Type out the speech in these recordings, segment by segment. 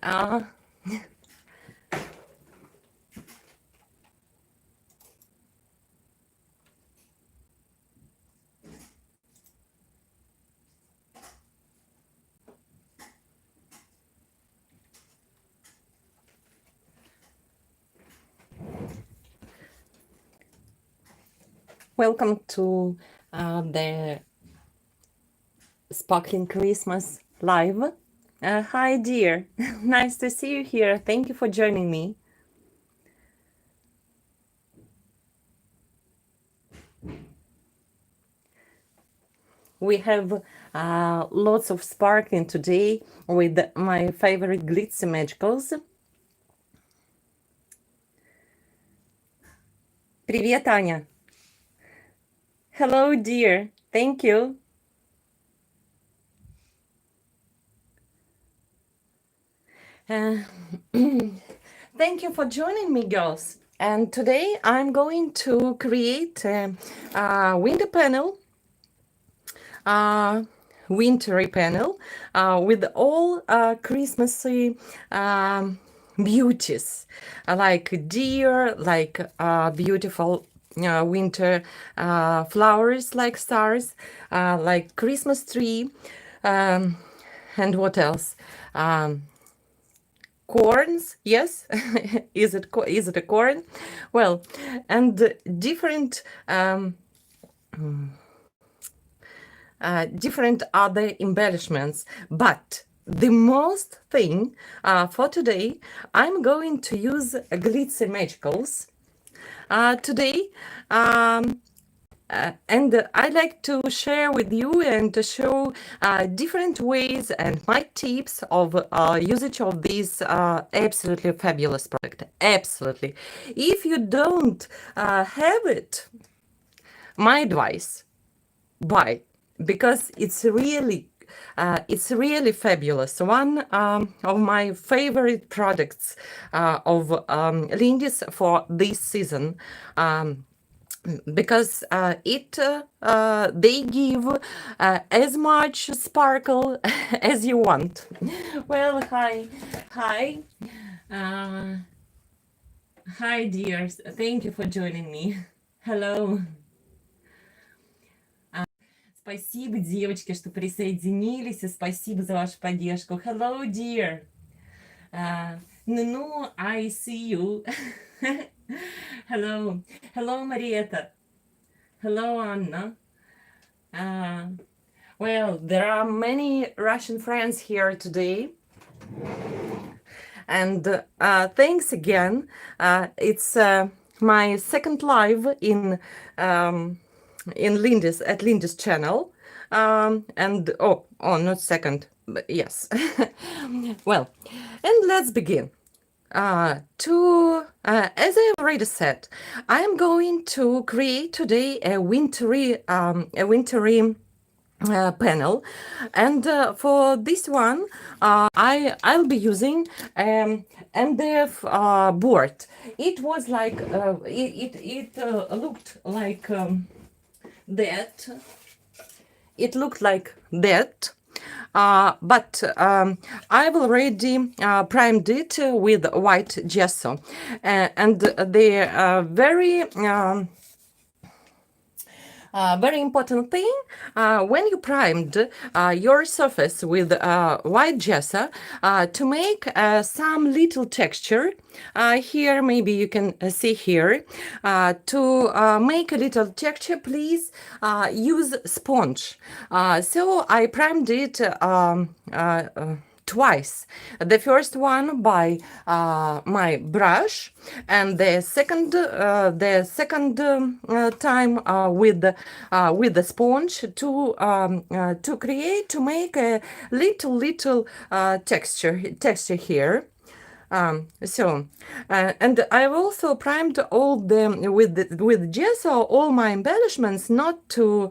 Uh, Welcome to the Sparkling Christmas live. Hi, dear. Nice to see you here. Thank you for joining me. We have lots of sparkling today with my favorite Glitzy Magicals. Привет, Аня. Hello, dear. Thank you. Thank you for joining me, girls. And today I'm going to create a window panel, wintry panel with all Christmassy beauties, like deer, like beautiful winter flowers, like stars, like Christmas tree, and what else? Corns, yes. Is it a corn? Well, and different different other embellishments, but the most thing for today, I'm going to use Glitzy Magicals today. And I like to share with you and to show different ways and my tips of usage of this absolutely fabulous product. Absolutely. If you don't have it, my advice, buy, because it's really fabulous. One of my favorite products of Lindy's for this season. Because they give as much sparkle as you want. Well, hi, uh, hi, dears. Thank you for joining me. Hello. Спасибо, девочки, что присоединились, и спасибо за вашу поддержку. Hello, dear. Nunu, I see you. Hello. Hello, Marietta. Hello, Anna. Well, there are many Russian friends here today. And thanks again. It's my second live in Lindy's channel. And not second, but yes. Well, and let's begin. As I already said, I am going to create today a wintry panel, and for this one I'll be using MDF board. It was like it looked like that. It looked like that. But I've already primed it with white gesso, and the very important thing, when you primed your surface with white gesso, to make some little texture, here maybe you can see here, to make a little texture, please use sponge. So I primed it twice. The first one by my brush, and the second time with the sponge to make a little texture here. And I've also primed all with gesso all my embellishments, not to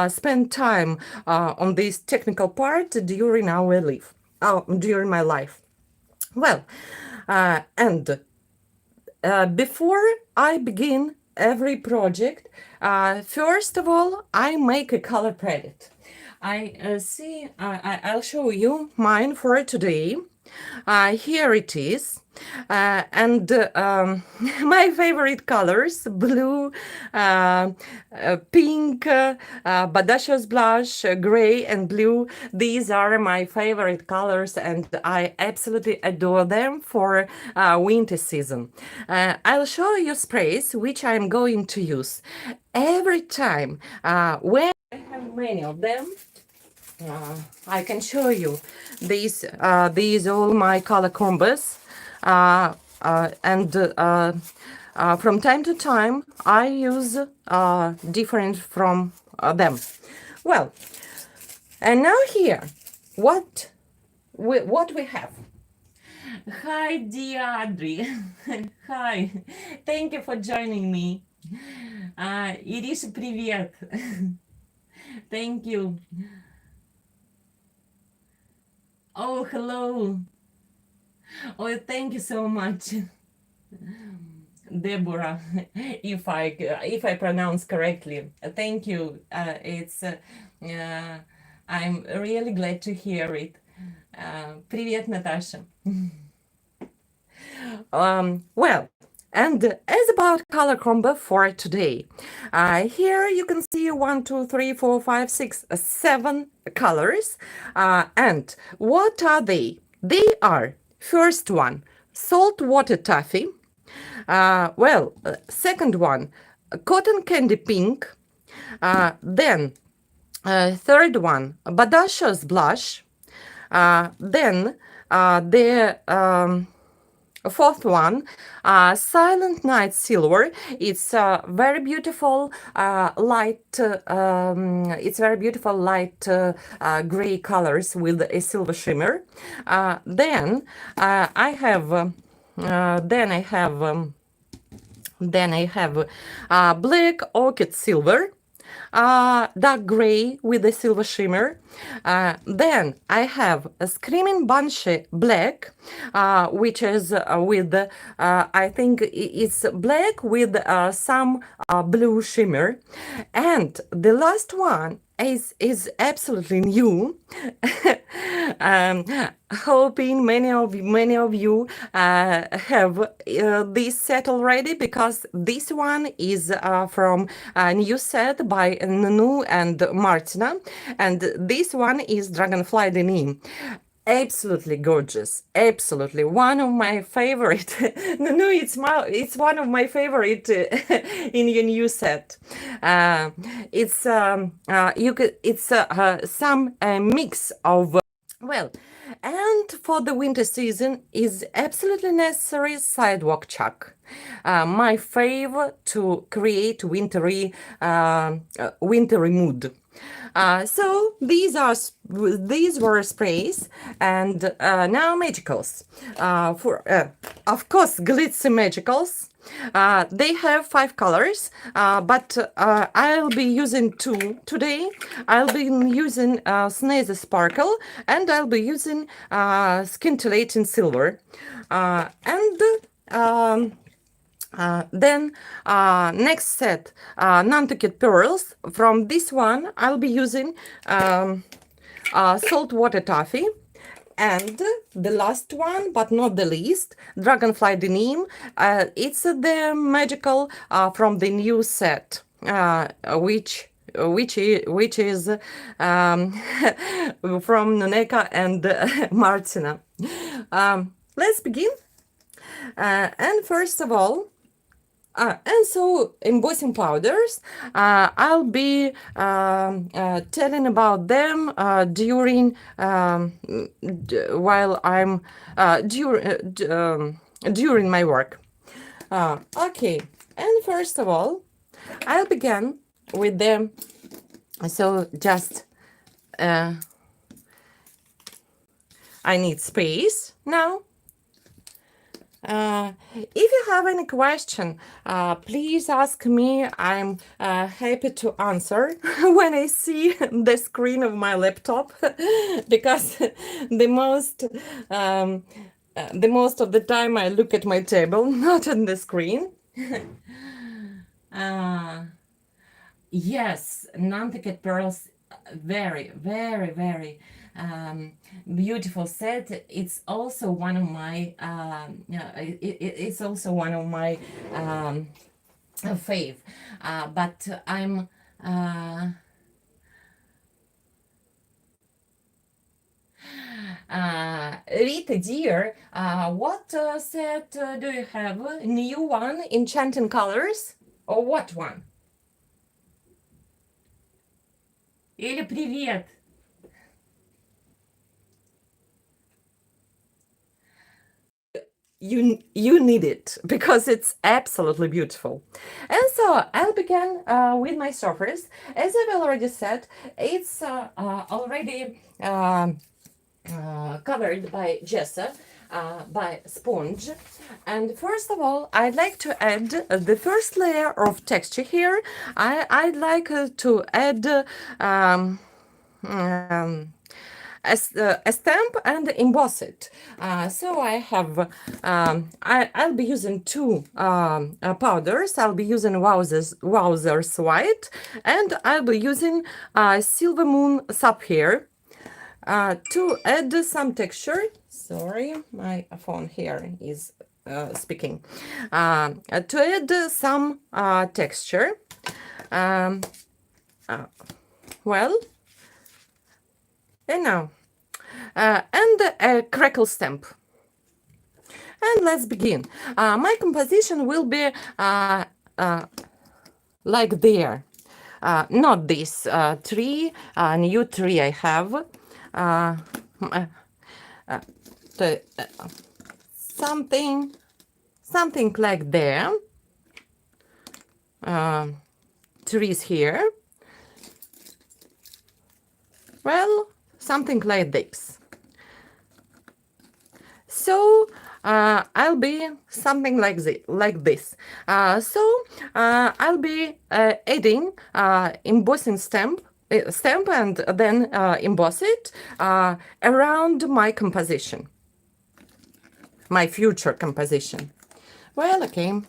spend time on this technical part during our life. During my life. Well, and before I begin every project, first of all, I make a color palette. I'll show you mine for today. Here it is. And my favorite colors, blue, pink, Badacious blush, gray and blue. These are my favorite colors and I absolutely adore them for winter season. I'll show you sprays which I'm going to use every time when I have many of them. I can show you these all my color combos, and from time to time I use different from them. Well, and now here, what we have. Hi, dear Adri. Hi, thank you for joining me. Ириша, привет. Thank you. Oh, hello. Oh, thank you so much, Deborah. If I pronounce correctly, thank you. I'm really glad to hear it. Привет, Natasha. Well, and as about color combo for today, here you can see 1, 2, 3, 4, 5, 6, 7 colors. And what are they? They are, first one, saltwater taffy. Second one, cotton candy pink. Then third one, Badacious blush. Then the fourth one, Silent Night Silver. It's very beautiful light. It's very beautiful light gray colors with a silver shimmer. Then I have. Then I have black orchid silver, dark gray with a silver shimmer. Then I have a Screaming Banshee black, which is with, I think it's black with some blue shimmer. And the last one is absolutely new. Hoping many of you have this set already, because this one is from a new set by Nunu and Martina, and this one is Dragonfly Denim. Absolutely gorgeous, absolutely one of my favorite. No, it's one of my favorite in your new set. It's some mix of well, and for the winter season is absolutely necessary sidewalk chalk. My favorite to create wintry mood. So these were sprays, and now magicals. Of course, Glitzy magicals. They have 5 colors, but I'll be using 2 today. I'll be using Snazzy Sparkle, and I'll be using Scintillating Silver. Then next set, Nantucket Pearls. From this one, I'll be using Saltwater Taffy. And the last one, but not the least, Dragonfly Denim. It's the magical from the new set, which is from Nuneka and Martina. Let's begin. And first of all, and so embossing powders, I'll be telling about them during while I'm during my work. Okay, and first of all, I'll begin with them. So just I need space now. If you have any question, please ask me. I'm happy to answer when I see the screen of my laptop, because the most of the time I look at my table, not on the screen. Yes, Nantucket Pearls, very, very, very beautiful set. It's also one of my it's also one of my fave, but I'm Rita dear, what set do you have? New one, Enchanting Colors, or what one? Или привет. You need it because it's absolutely beautiful. And so I'll begin with my surface. As I've already said, it's already covered by gesso, by sponge. And first of all, I'd like to add the first layer of texture here. I'd like to add a stamp and emboss it. So I have, I'll be using two powders. I'll be using Wowzers White, and I'll be using Silver Moon Sapphire to add some texture. Sorry, my phone here is speaking. To add some texture. Well, and now, and a crackle stamp. And let's begin. My composition will be like there. Not this tree, new tree I have. Something like there. Trees here. Well, something like this. So I'll be something like this. I'll be adding embossing stamp and then emboss it around my composition, my future composition. Well, okay.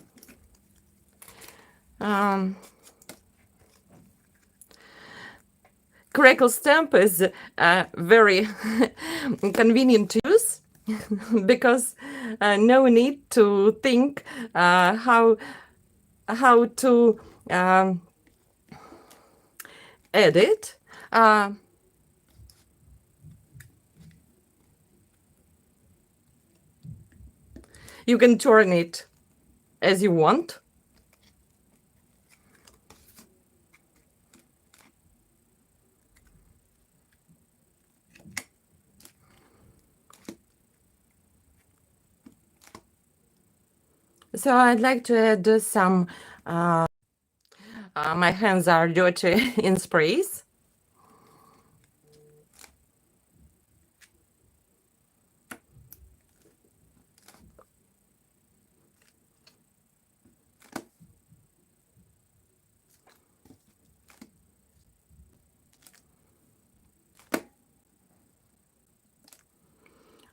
Crackle stamp is very convenient to use because no need to think how to edit. You can turn it as you want. So I'd like to add some, my hands are dirty in sprays.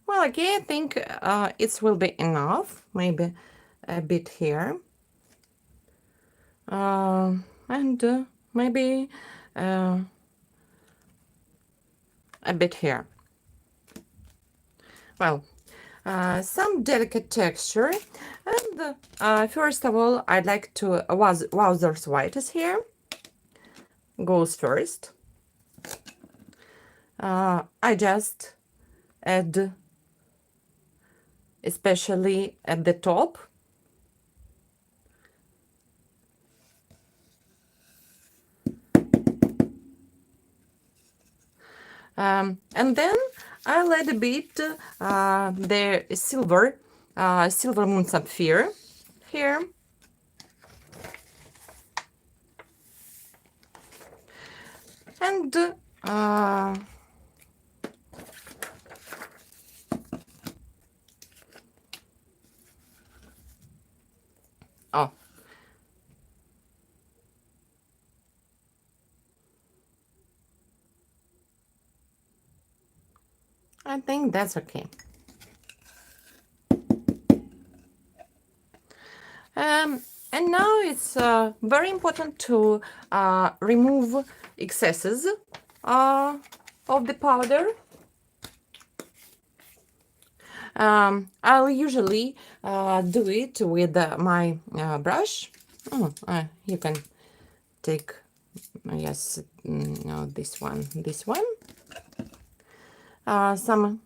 Well, okay, I think it will be enough, maybe a bit here. And maybe a bit here. Well, some delicate texture. And first of all, I'd like to, Wowzers White is here. Goes first. I just add, especially at the top. And then I'll add a bit the silver moon sapphire here. And oh, I think that's okay. And now it's very important to remove excesses of the powder. I'll usually do it with my brush. You can take, yes, no, this one, some.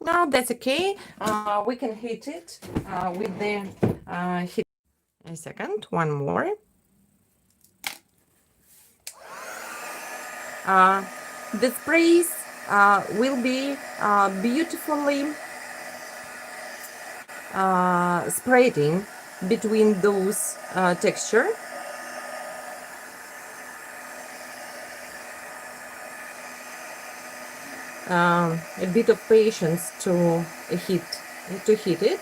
No, that's okay. We can hit it with the hit. A second, one more. Uh, the sprays will be beautifully spreading between those texture. A bit of patience hit to hit it.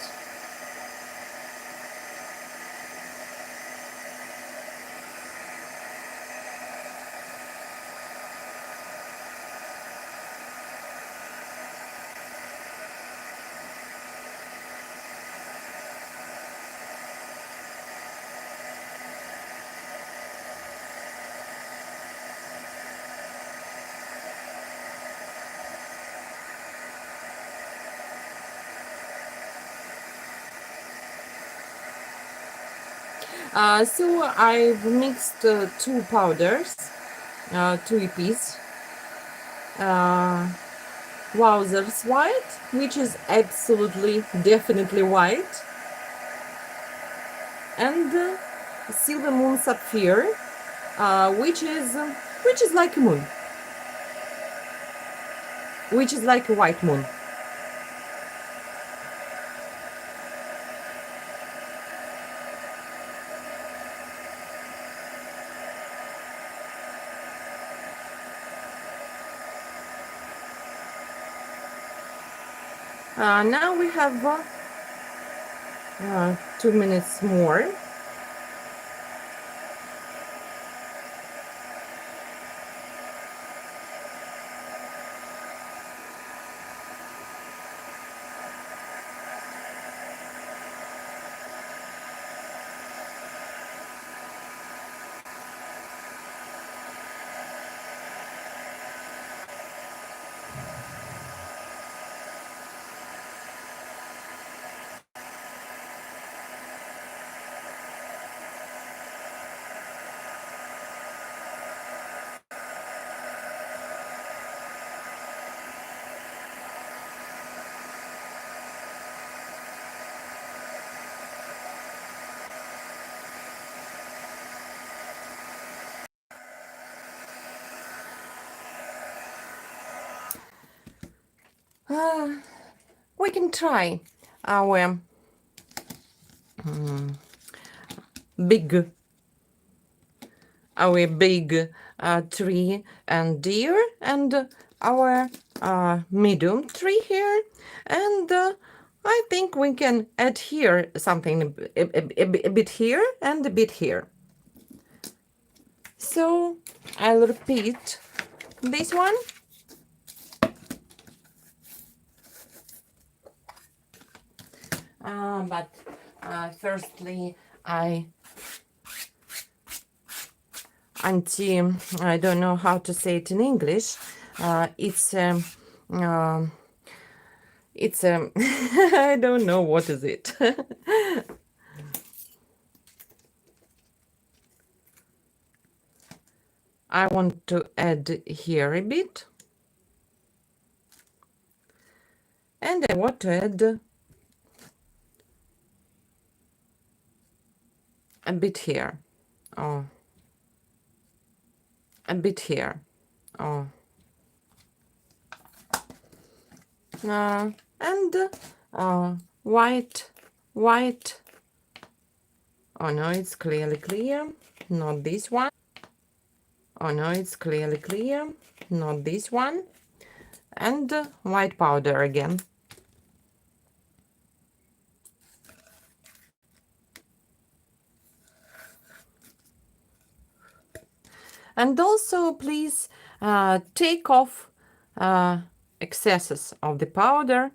So I've mixed two powders, two EPs. Wowzers white, which is absolutely definitely white, and silver moon sapphire, which is like a moon, which is like a white moon. Now we have 2 minutes more. We can try our big tree and deer, and our medium tree here, and I think we can add here something a bit here and a bit here. So I'll repeat this one. But firstly, I don't know how to say it in English. It's I don't know what is it. I want to add here a bit, and I want to add a bit here. Oh, a bit here. Oh, and white. Oh no, it's clearly clear. Not this one. Oh no, it's clearly clear. Not this one. And white powder again. And also, please take off excesses of the powder.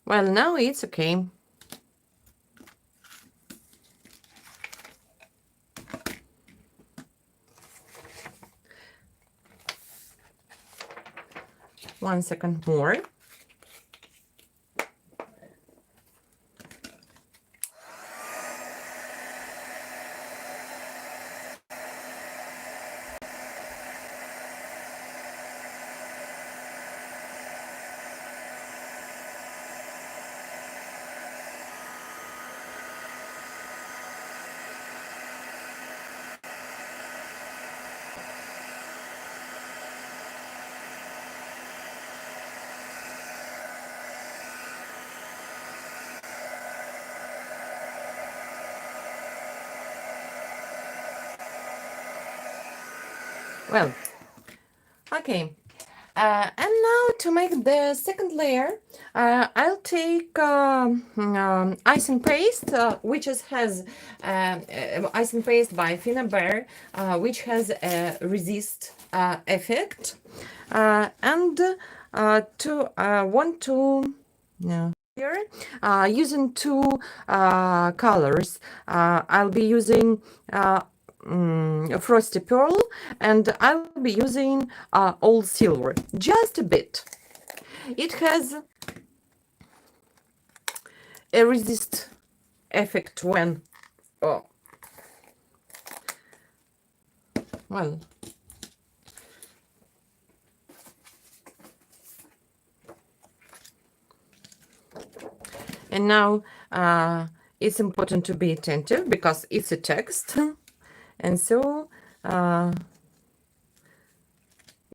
Well, now it's okay. One second more. Well, okay. And now to make the second layer, I'll take icing paste, which has icing paste by Fina Bear, which has a resist effect, and to want to here using two colors. I'll be using Frosty Pearl, and I'll be using Old Silver, just a bit. It has a resist effect when, oh, well, and now it's important to be attentive because it's a text. And so it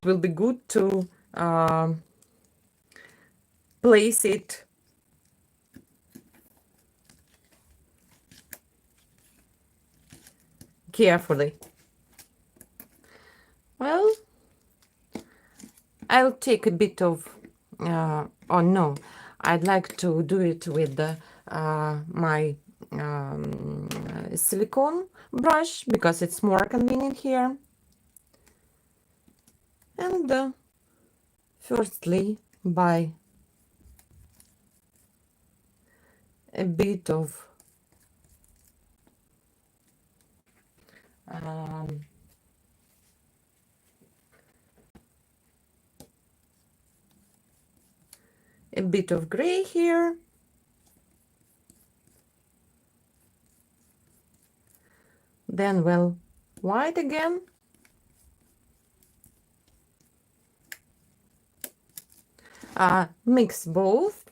will be good to place it carefully. Well, I'll take a bit of, oh no, I'd like to do it with my silicone brush because it's more convenient here. And firstly, by a bit of gray here. Then, well, white again. Mix both.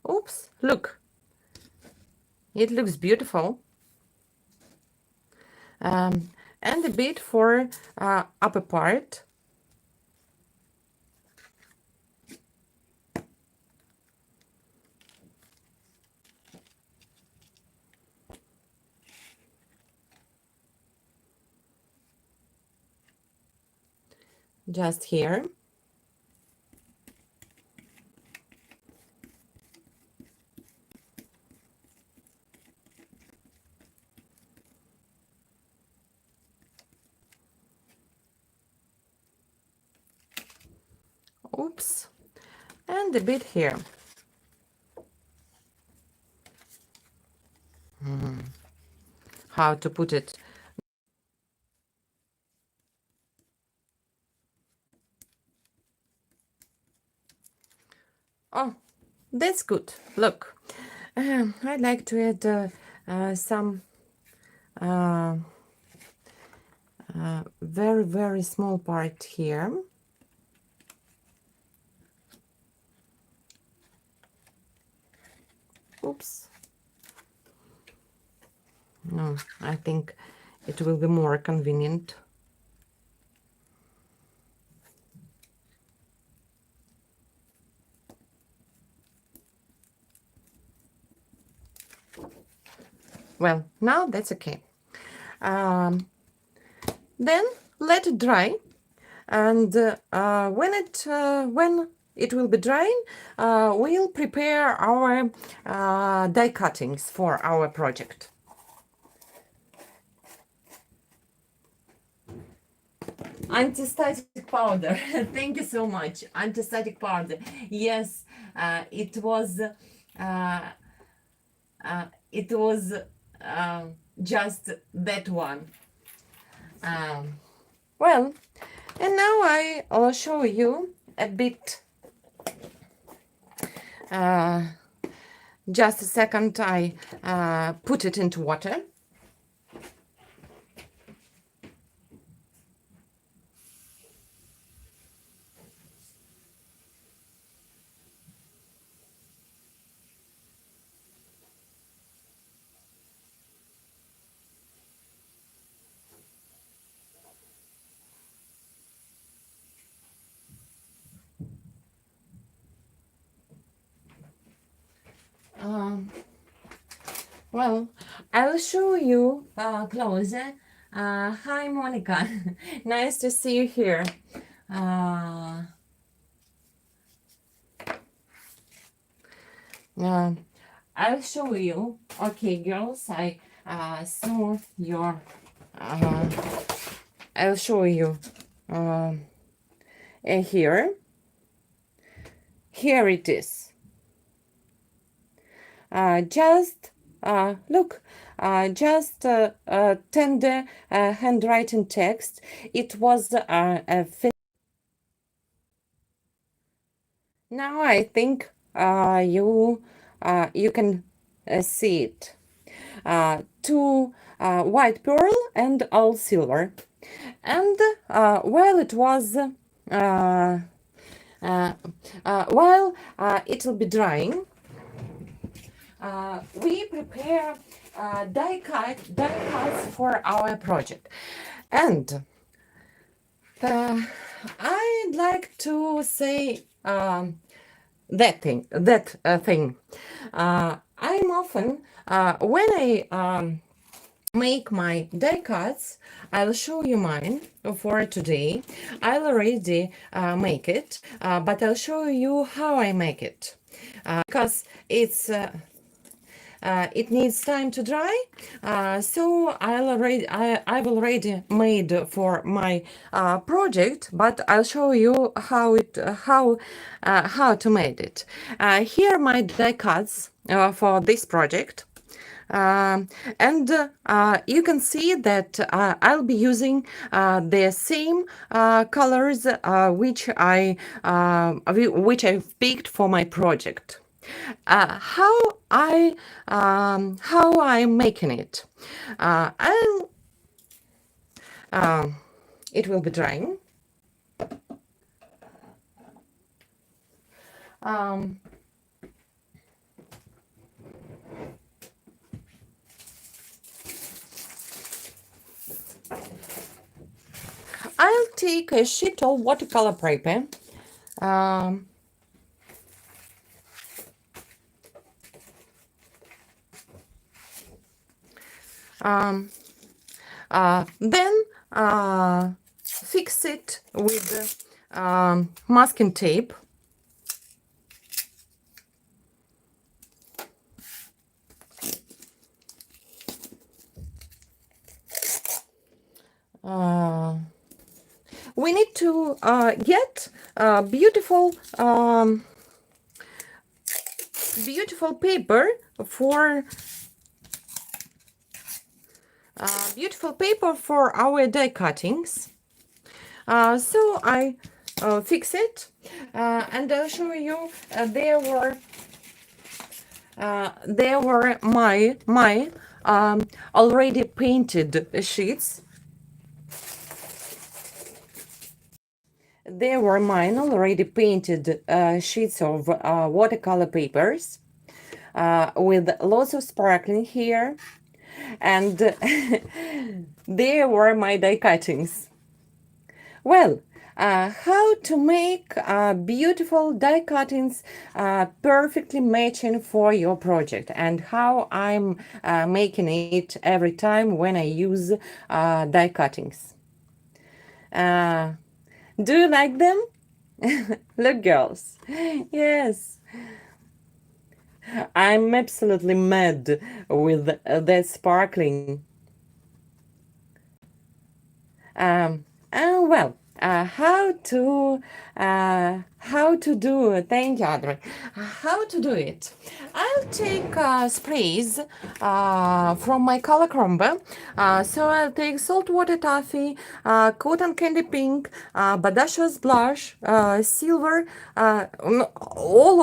Oops, look. It looks beautiful. And a bit for upper part. Just here. Oops. And a bit here. How to put it? Oh, that's good. Look, I'd like to add some very, very small part here. Oops. No, I think it will be more convenient. Well, now that's okay. Then let it dry, and when it will be drying, we'll prepare our die cuttings for our project. Anti-static powder. Thank you so much. Anti-static powder. Yes, it was. It was just that one. Um, well, and now I'll show you a bit. Just a second. I put it into water. Well, I'll show you closer. Hi, Monica. Nice to see you here. Uh, I'll show you. Okay, girls, I saw your. I'll show you here. Here it is. Just look, just tender handwriting text. It was a now I think you can see it. Two white pearl and all silver, and while it was while it will be drying, we prepare die cuts for our project, and I'd like to say that thing. I'm often when I make my die cuts, I'll show you mine for today. I'll already make it, but I'll show you how I make it because it needs time to dry, so I've already made for my project, but I'll show you how to make it. Here are my die cuts for this project. And you can see that I'll be using the same colors which I've picked for my project. How I'm making it? It will be drying. I'll take a sheet of watercolor paper. Then fix it with masking tape. We need to get beautiful paper for our die cuttings. So I fix it, and I'll show you. There were my already painted sheets. There were mine already painted sheets of watercolor papers with lots of sparkling here, and there were my die cuttings. Well, how to make beautiful die cuttings perfectly matching for your project, and how I'm making it every time when I use die cuttings. Do you like them? Look, girls. Yes. I'm absolutely mad with that sparkling. Well, how to do it. Thank you, Audrey. How to do it. I'll take sprays from my color combo. So I'll take saltwater taffy, cotton candy pink, Badasha's blush, silver, all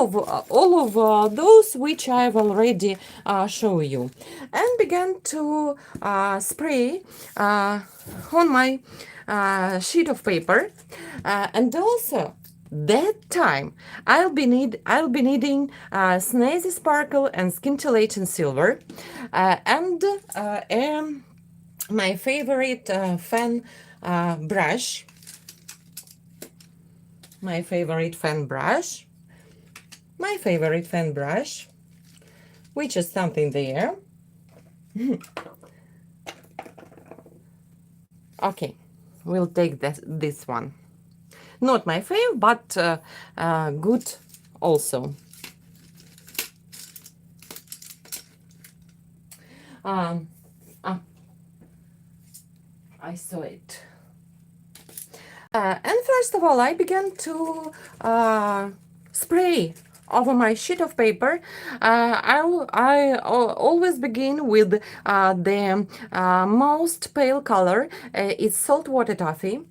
of those which I've already show you, and began to spray on my sheet of paper, and also that time I'll be needing Snazzy Sparkle and Scintillating Silver, and my favorite fan brush, my favorite fan brush, which is something there. Okay, we'll take this one. Not my favorite, but good also. I saw it. And first of all, I began to spray over my sheet of paper. I always begin with the most pale color. It's saltwater taffy.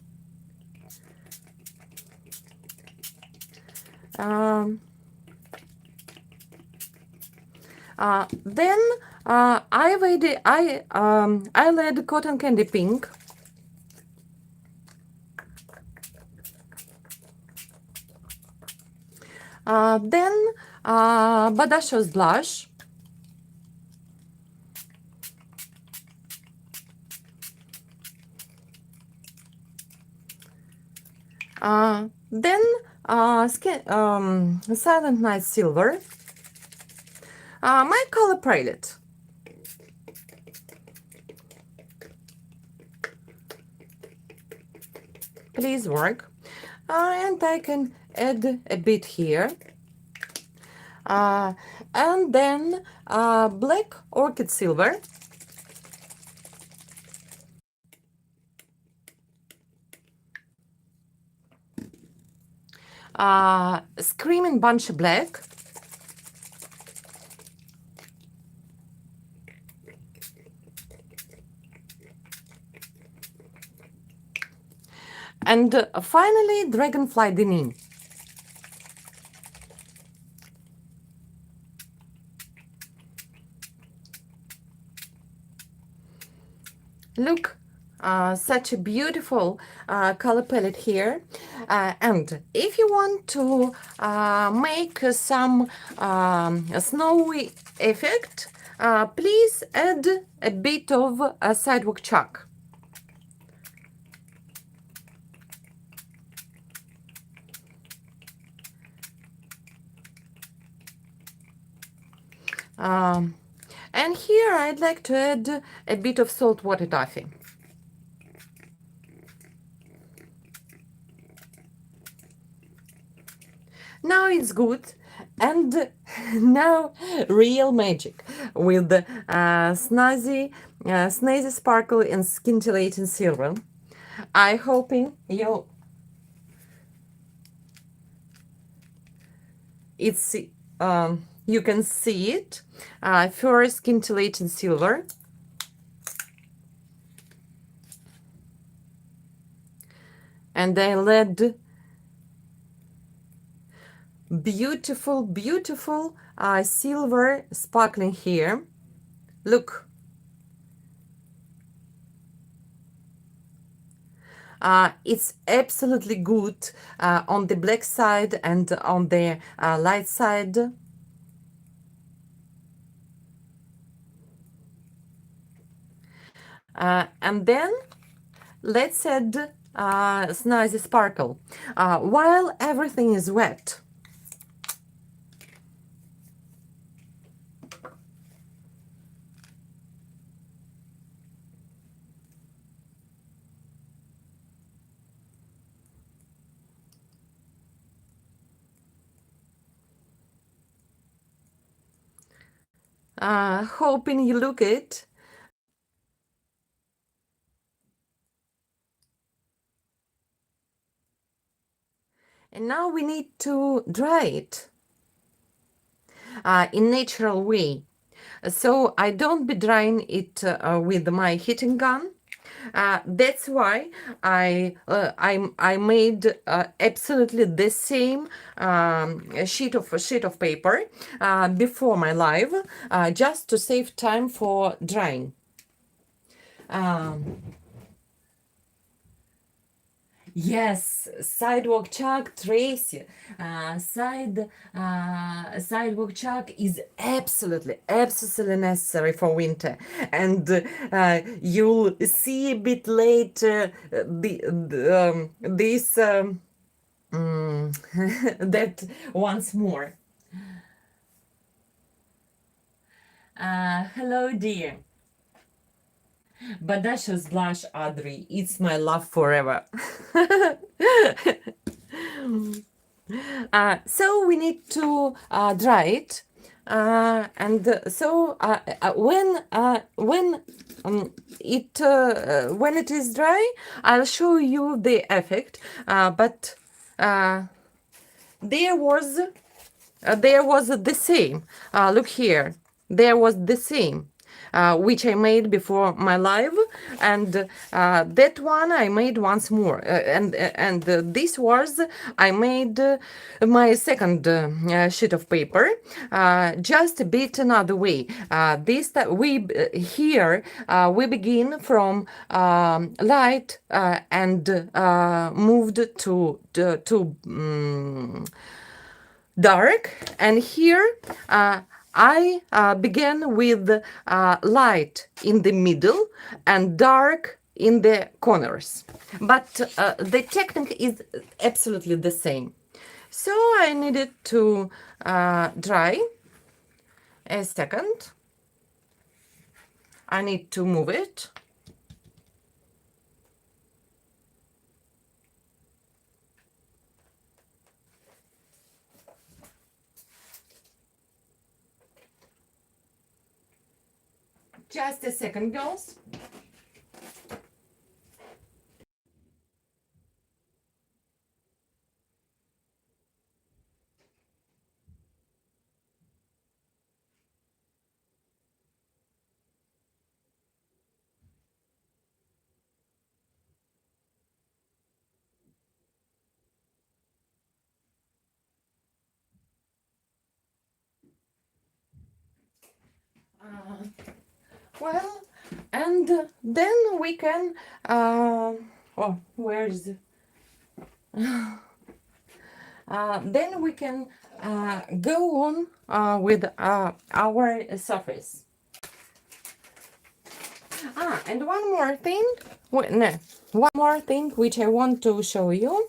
Then I'll add cotton candy pink. Then Badasha's blush. Then Silent Night Silver. My color palette. Please work. And I can add a bit here. And then Black Orchid Silver. Screaming Bunch Black. And finally, Dragonfly Denim. Look, such a beautiful color palette here. And if you want to make some snowy effect, please add a bit of sidewalk chalk. And here I'd like to add a bit of saltwater taffy. Now it's good, and now real magic with Snazzy Sparkle and Scintillating Silver. I hoping you you can see it. First Scintillating Silver. And I add beautiful silver sparkling here. Look. It's absolutely good on the black side and on the light side. And then let's add Snazzy Sparkle while everything is wet. Hoping you look it. And now we need to dry it in natural way. So I don't be drying it with my heating gun. That's why I made absolutely the same sheet of paper before my live, just to save time for drying. Um, Yes, sidewalk chalk, Tracy. Sidewalk chalk is absolutely necessary for winter, and you'll see a bit later this that once more. Hello, dear. Badasha's blush, Audrey. It's my love forever. So we need to dry it, when it is dry, I'll show you the effect. But there was the same. Look here, there was the same. Which I made before my live, and that one I made once more, and this was I made my second sheet of paper, just a bit another way. This we here we begin from light and moved to dark, and here I began with light in the middle and dark in the corners, but the technique is absolutely the same. So I needed to dry a second. I need to move it. Just a second, girls. Well, and then we can. Oh, where's? Then we can go on with our surface. And one more thing. No, one more thing which I want to show you.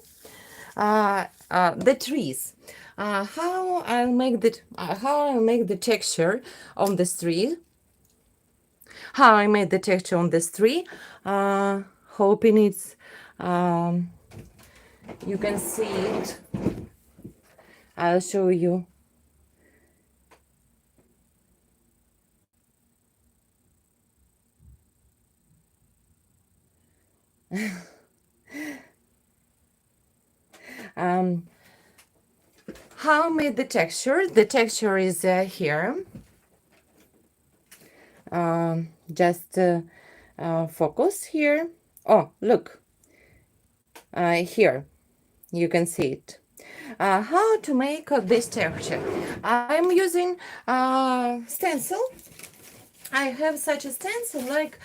The trees. How I'll make the texture on this tree. How I made the texture on this tree. Hoping it's you can see it. I'll show you. How I made the texture. The texture is here. Just focus here. Oh, look. Here. You can see it. How to make this texture? I'm using stencil. I have such a stencil, like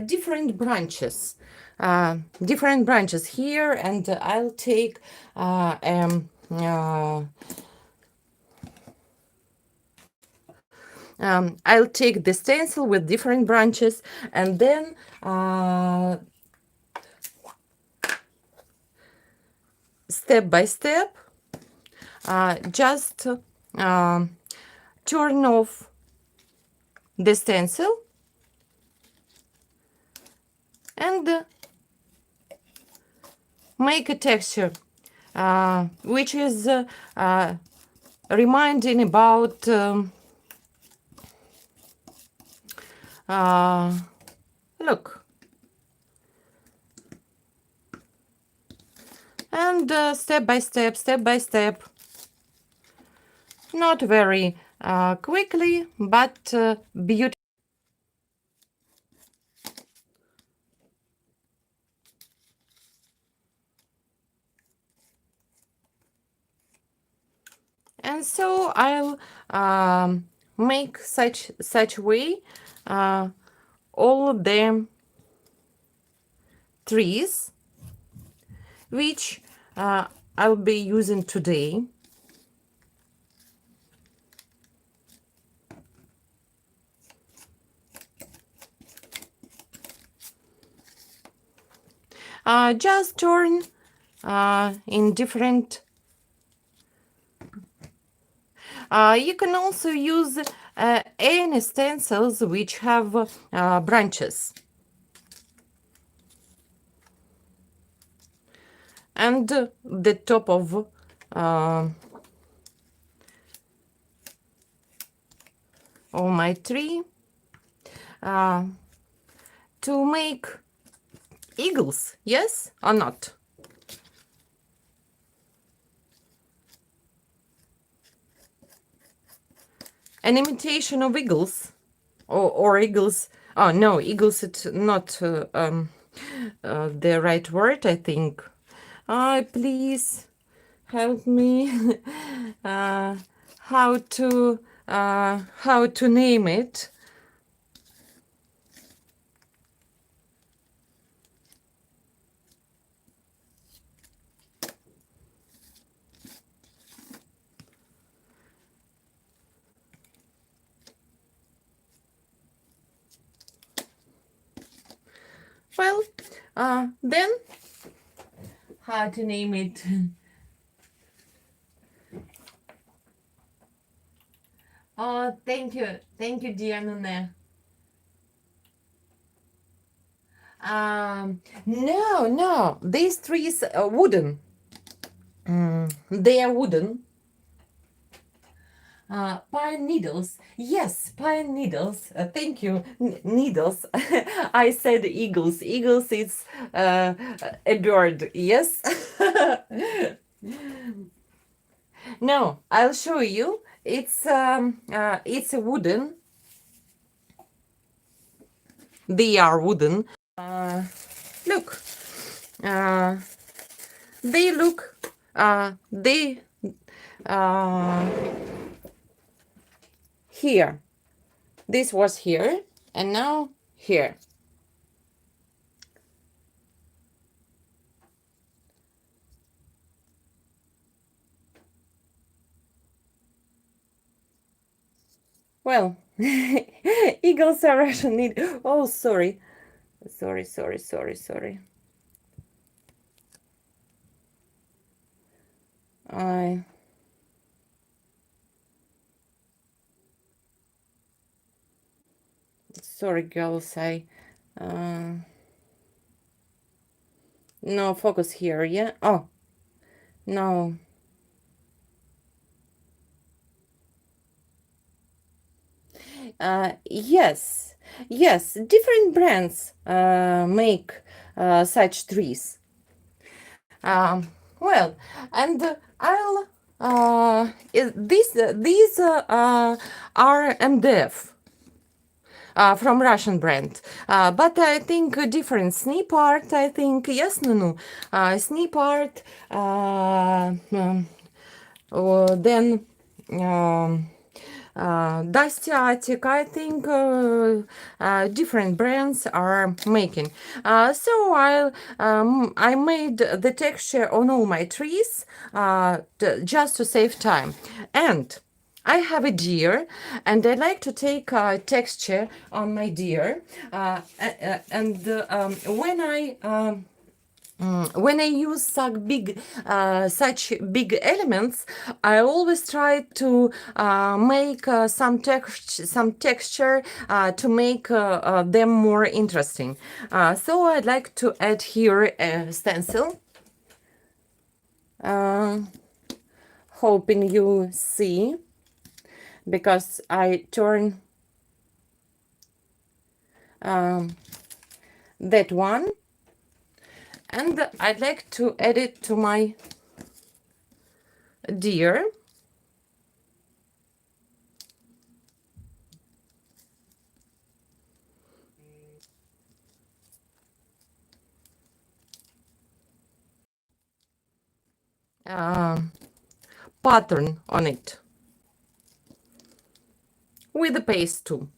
different branches here, and I'll take I'll take the stencil with different branches, and then step by step just turn off the stencil and make a texture which is reminding about look, and around step by step. Not very quickly, but beautiful. And so I'll make such way all the trees which I'll be using today. Just turn in different. You can also use any stencils which have branches. And the top of all my tree to make eagles, yes or not? An imitation of eagles, or eagles. Oh no, eagles. It's not the right word, I think. Please help me. How to name it? Well, then how to name it? Oh, thank you, dear Nune. No, these trees are wooden. They are wooden. Pine needles. Yes, pine needles. Thank you. Needles. I said eagles. Eagles is a bird. Yes. No, I'll show you. It's a wooden. They are wooden. Look. They look. They. Here. This was here, and now here. Well, eagles are Russian need. Oh, sorry. Sorry. I sorry, girls. No focus here. Yeah. Oh no. Yes. Different brands make such trees. Well, and I'll these are MDF. From Russian brand, but I think a different snip art. I think yes, no, snip art. Then Dusty Attic, I think different brands are making. So I made the texture on all my trees just to save time. And I have a deer, and I like to take texture on my deer. And when I use such big elements, I always try to make some texture to make them more interesting. So I'd like to add here a stencil. Hoping you see, because I turn that one. And I'd like to add it to my deer. Pattern on it with the paste too.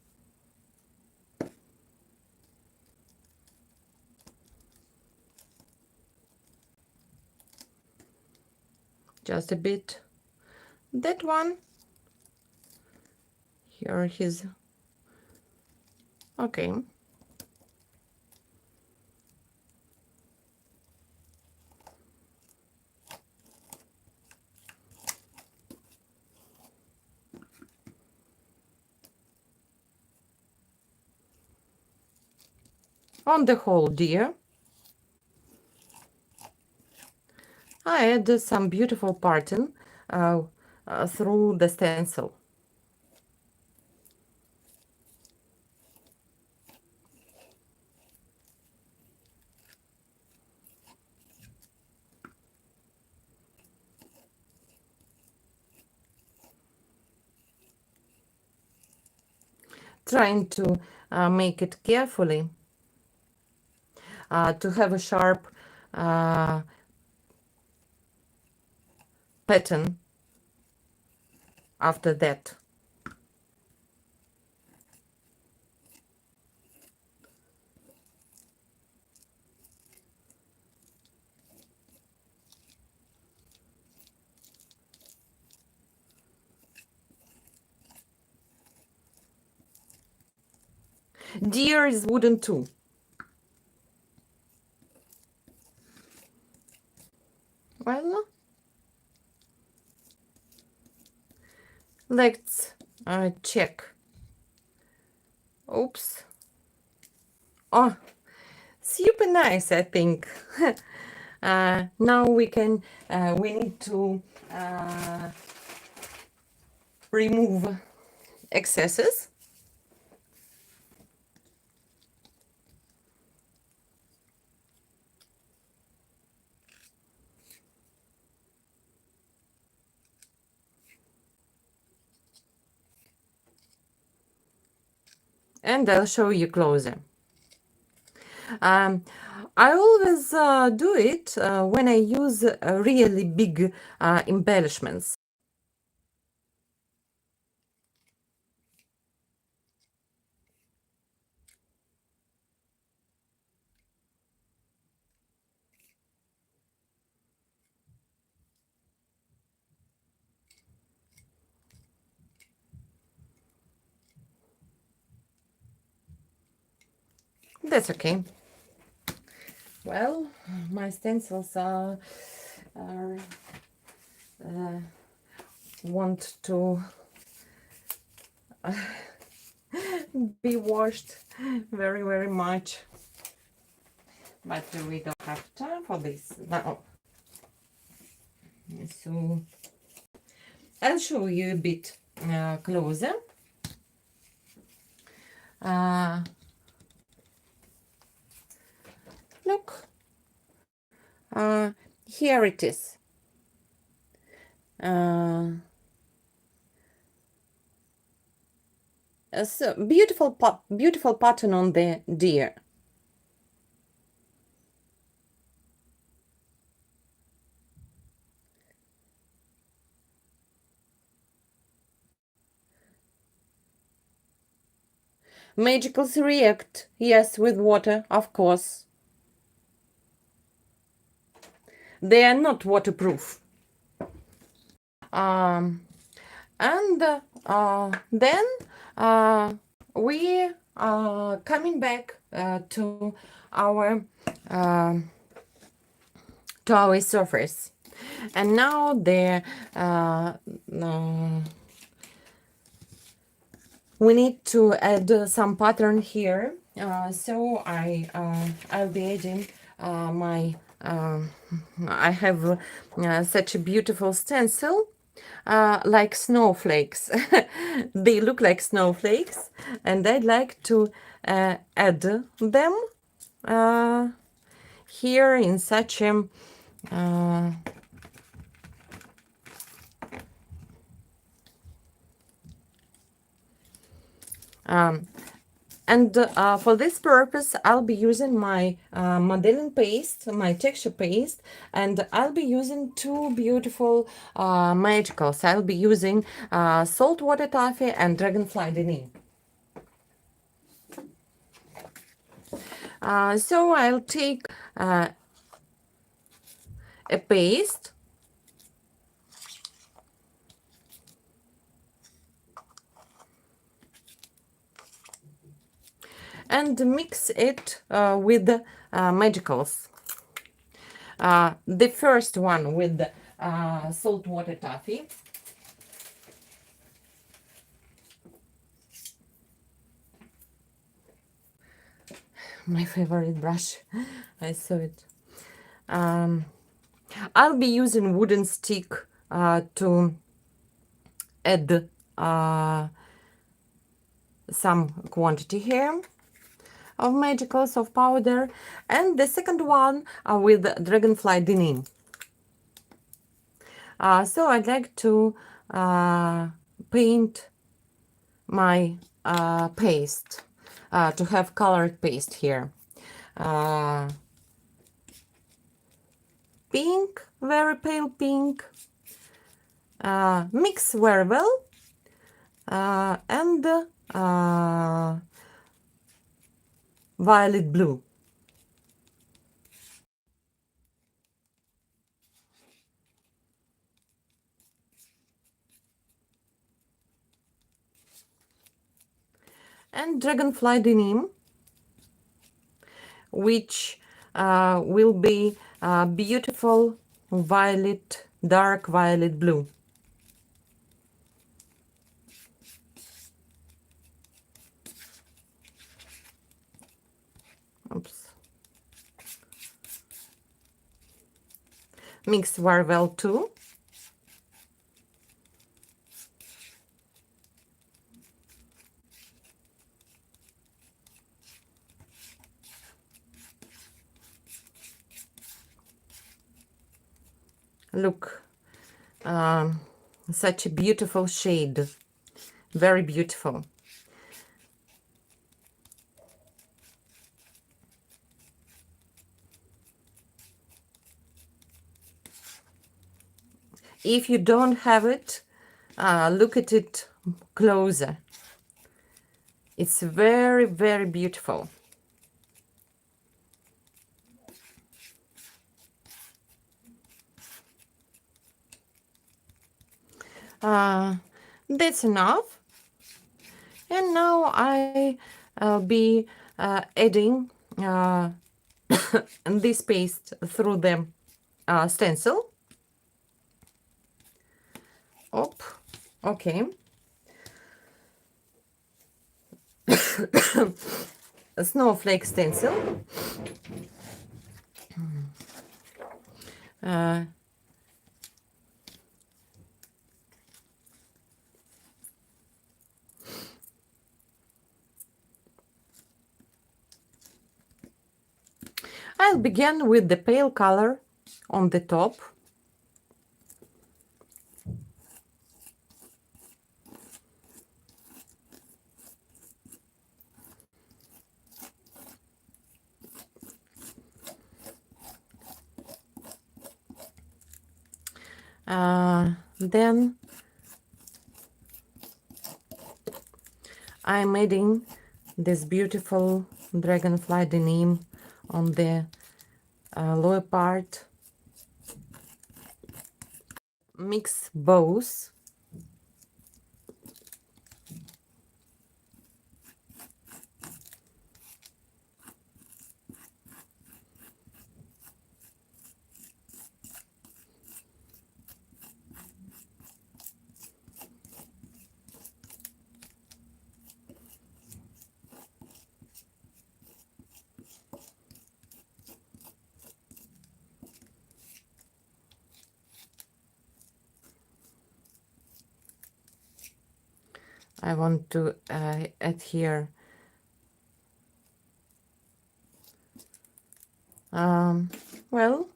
Just a bit. That one. Here he's okay. On the whole deer, I add some beautiful pattern through the stencil. Trying to make it carefully to have a sharp pattern after that. Deer is wooden too. Well, let's check. Oops. Oh, super nice, I think. Now we need to remove excesses. And I'll show you closer. I always do it when I use really big embellishments. That's okay. Well, my stencils are want to be washed very, very much. But we don't have time for this now. So I'll show you a bit closer. Look, here it is. So beautiful pattern on the deer. Magicals react, yes, with water, of course. They are not waterproof. And then we are coming back to our surface, and now we need to add some pattern here. So I'll be adding my I have such a beautiful stencil like snowflakes. They look like snowflakes, and I'd like to add them here in such a uh, um, and for this purpose, I'll be using my modeling paste, my texture paste, and I'll be using two beautiful magicals. I'll be using saltwater taffy and dragonfly denim. So I'll take a paste and mix it with the magicals. The first one with saltwater taffy. My favorite brush. I saw it. I'll be using wooden stick to add some quantity here of magicals of powder, and the second one with dragonfly denim. So I'd like to paint my paste to have colored paste here. Pink, very pale pink, mix very well, and violet blue. And dragonfly denim, which will be beautiful violet, dark violet blue. Oops. Mix very well too. Look, such a beautiful shade, very beautiful. If you don't have it, look at it closer. It's very, very beautiful. That's enough. And now I'll be adding this paste through the stencil. Okay. A snowflake stencil. I'll begin with the pale color on the top. Then I'm adding this beautiful dragonfly denim on the lower part. Mix both. I want to add here Well,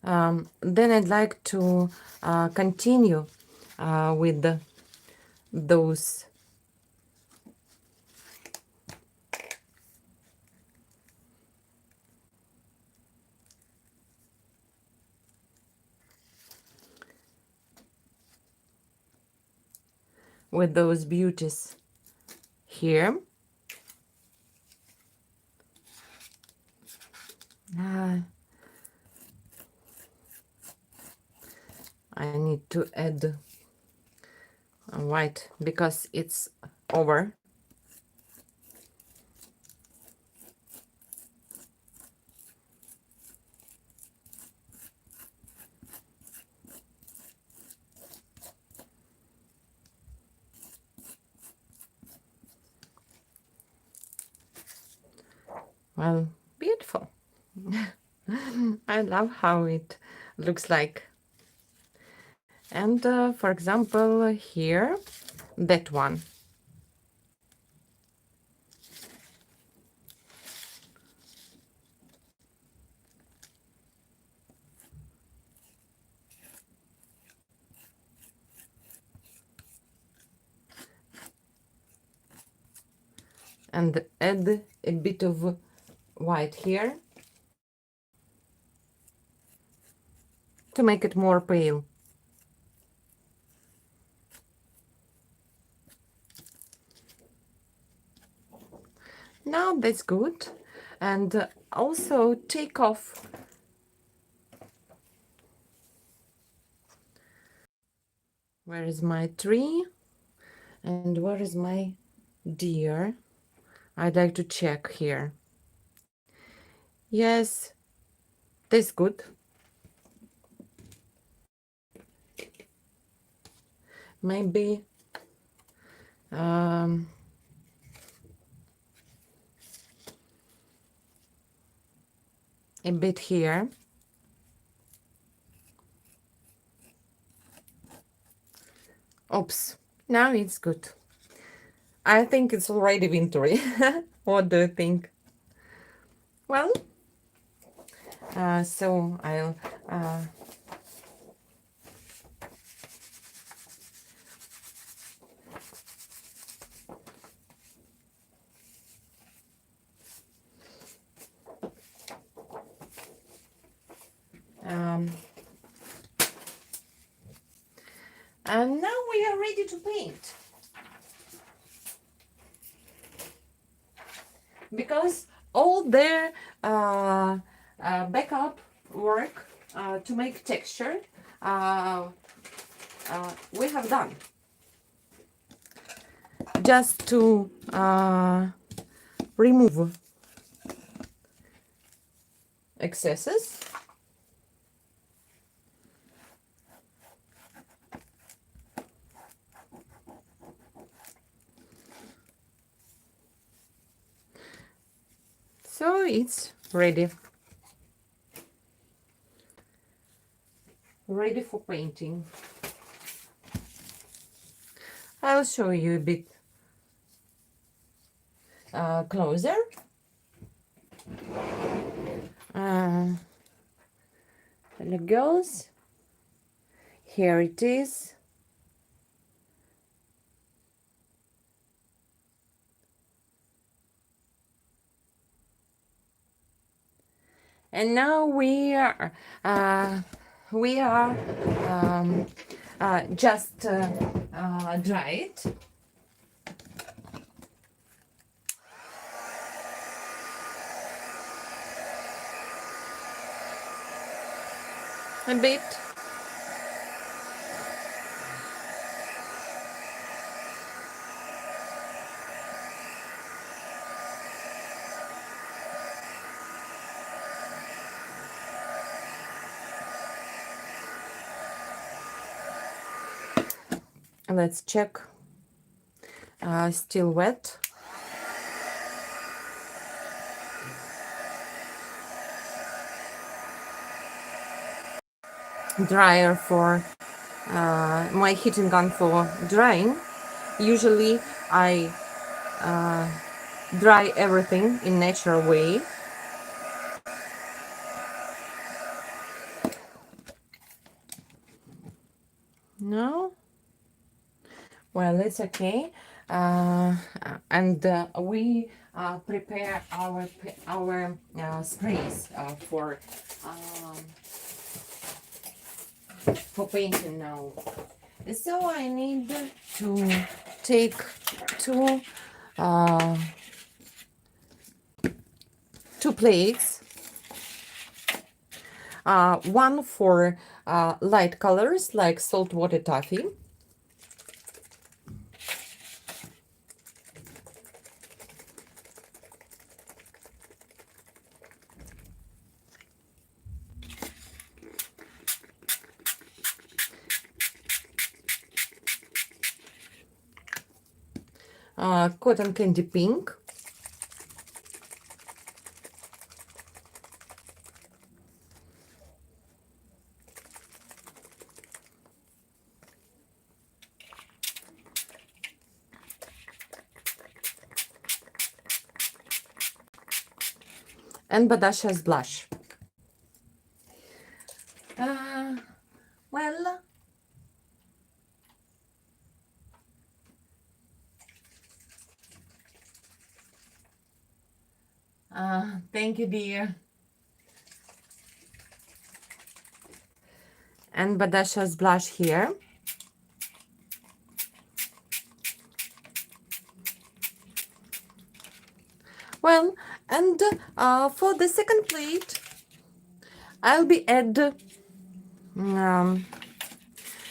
then I'd like to continue with those beauties here. I need to add white because it's over. Well, beautiful. I love how it looks like. And for example, here, that one. And add a bit of white here to make it more pale. Now that's good. And also take off where is my tree and where is my deer. I'd like to check here. Yes, that's good. Maybe a bit here. Oops, now it's good. I think it's already wintry. What do you think? Well, so I'll and now we are ready to paint. Because all the backup work to make texture we have done. Just to remove excesses. So it's ready. Ready for painting. I'll show you a bit closer. Look, girls, here it is. And now we are just dry it. A bit. Let's check. Still wet. Dryer for my heating gun for drying. Usually I dry everything in natural way. No? Well, it's okay. And we prepare our sprays um, for painting now. So I need to take two uh, two plates. One for light colors like saltwater taffy. Cotton candy pink. And Badasha's blush. Well, thank you, dear. And Badasha's blush here. Well, and for the second plate, I'll be add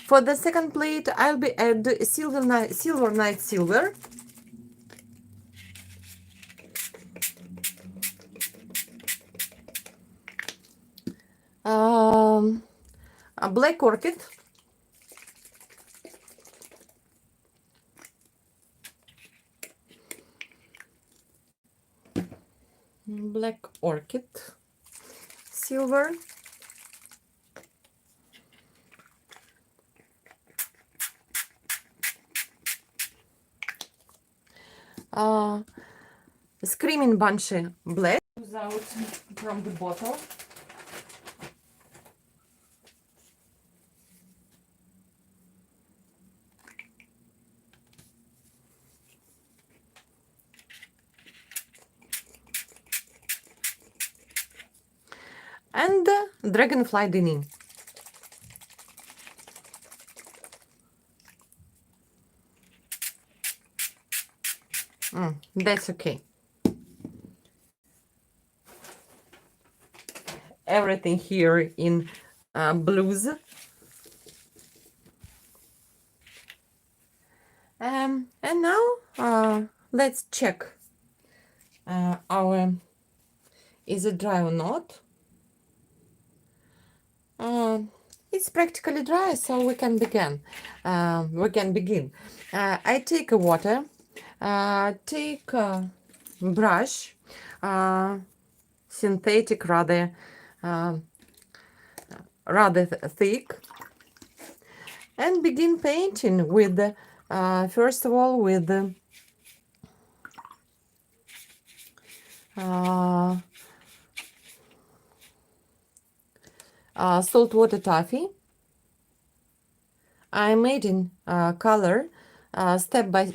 for the second plate I'll be add silver night silver. A black orchid. Black orchid silver. Screaming Banshee black. Out from the bottle. And Dragonfly Denim. That's okay. Everything here in blues. And now let's check our is it dry or not. It's practically dry, so we can begin. I take a water, take a brush, synthetic rather thick, and begin painting with first of all with saltwater taffy. I made in color step by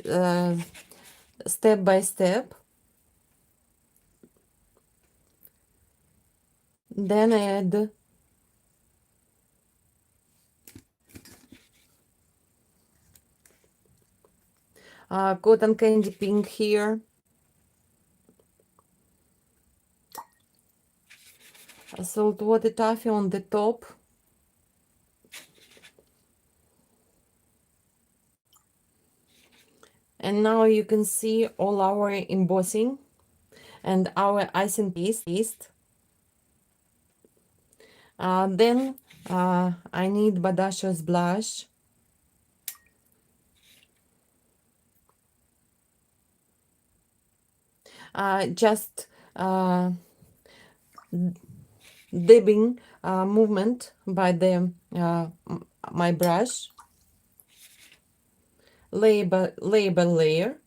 step. Then I add cotton candy pink here, saltwater taffy on the top, and now you can see all our embossing and our icing paste. Then I need Badasha's blush. Just dabbing movement by the my brush, layer by layer.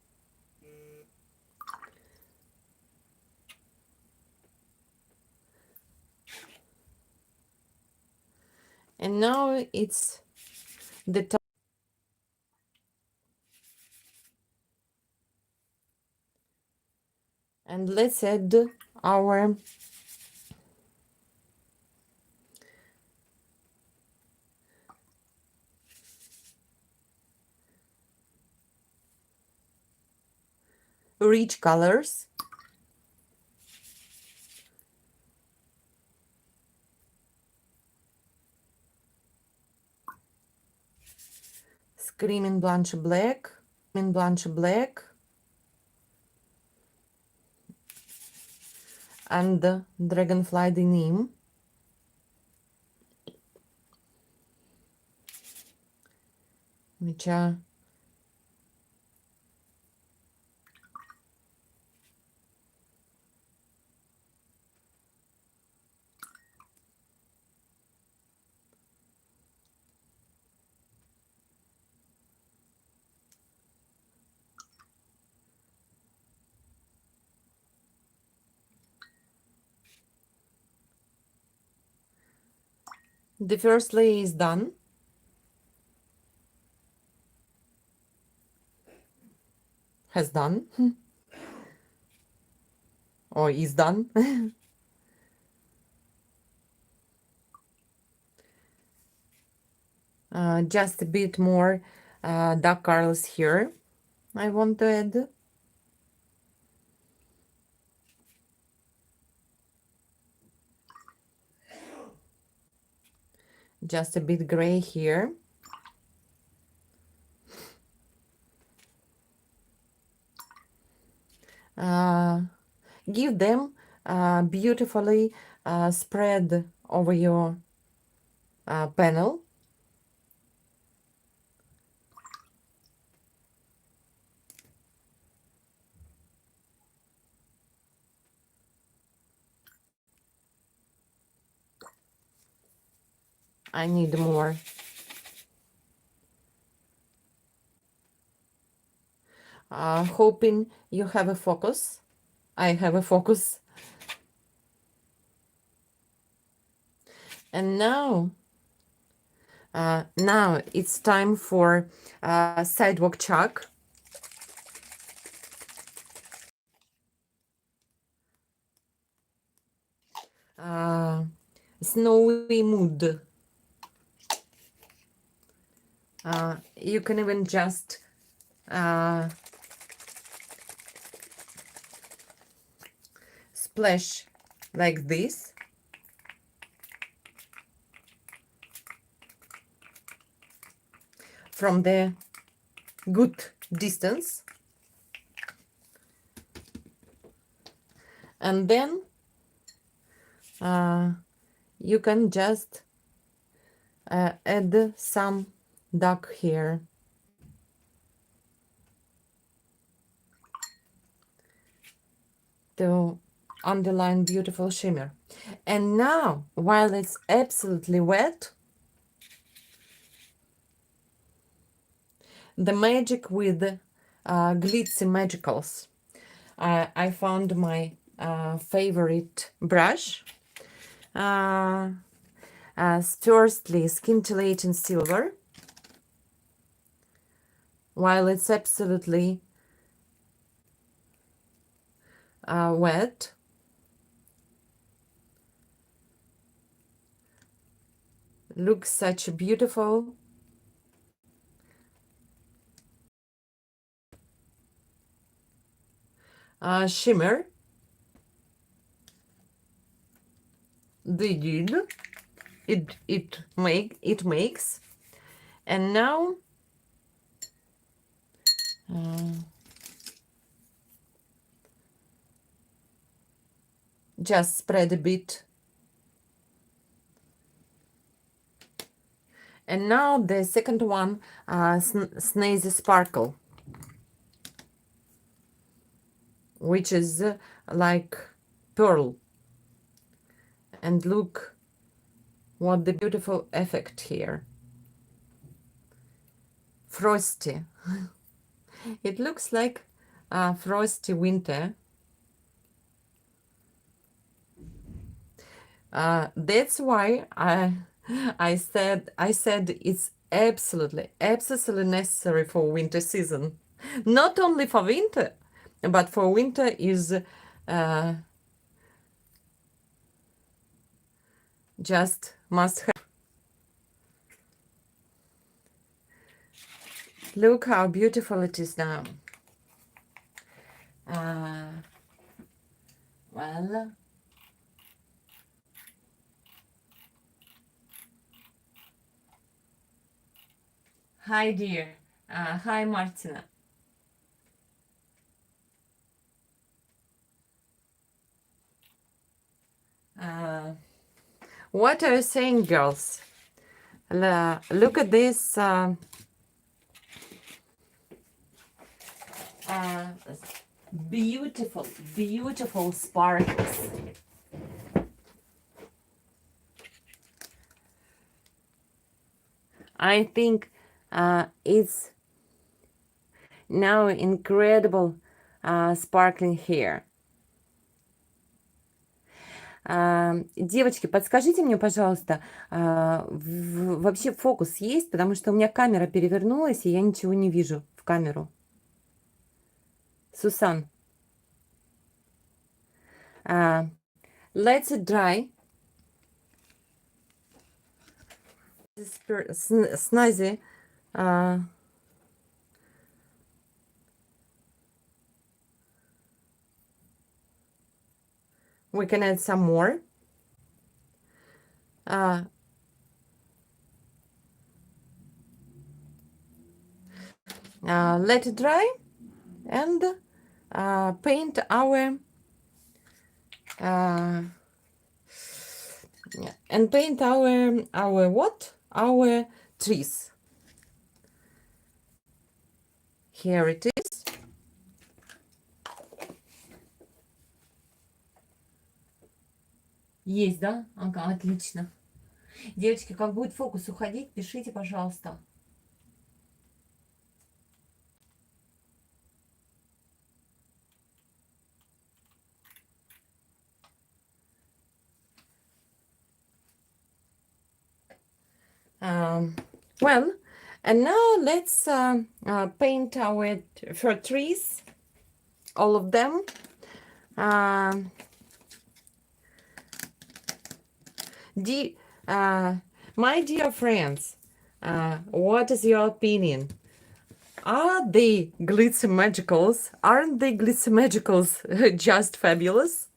And now it's the time. And let's add our rich colors. Screaming Blanche Black, and Dragonfly Denim. Which are the first layer is done. Has done. Or is done. Just a bit more dark colors here I want to add. Just a bit gray here. Give them beautifully spread over your panel. I need more. Hoping you have a focus. I have a focus. And now it's time for sidewalk chalk. Snowy mood. You can even just splash like this. From the good distance. And then you can just add some dark here. To underline beautiful shimmer. And now, while it's absolutely wet, the magic with Glitzy Magicals. I found my favorite brush. Firstly, scintillating silver. While it's absolutely wet, looks such a beautiful shimmer. They did. It makes. And now just spread a bit. And now the second one, Snazzy Sparkle, which is like pearl. And look what the beautiful effect here. Frosty. It looks like frosty winter. That's why I said it's absolutely necessary for winter season. Not only for winter, but for winter is uh, just must have. Look how beautiful it is now. Uh, well, hi dear. Hi Martina. Uh, what are you saying, girls? Look at this uh, beautiful sparkles. I think it's now incredible sparkling here. Девочки, подскажите мне, пожалуйста, вообще фокус есть, потому что у меня камера перевернулась, и я ничего не вижу в камеру. Сусан, let's dry. Snazzy. We can add some more. Let it dry and paint our what? Our trees. Here it is. Есть, да? Ага, отлично. Девочки, как будет фокус уходить, пишите, пожалуйста. Well, and now let's paint our fir trees, all of them. My dear friends, what is your opinion? Are they glitzy magicals? Aren't they glitzy magicals just fabulous?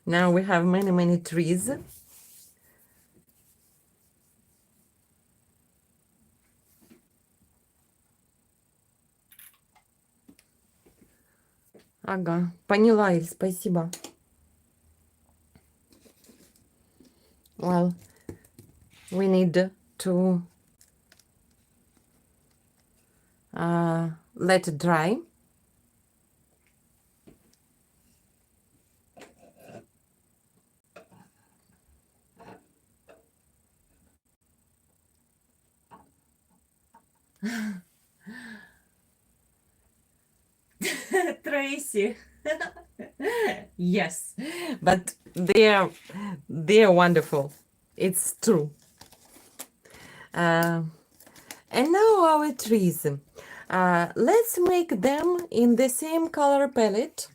Now we have many trees. Ага, поняла, Иль, спасибо. Well, we need to let it dry. Tracy. Yes, but they're wonderful. It's true. And now our trees. Let's make them in the same color palette.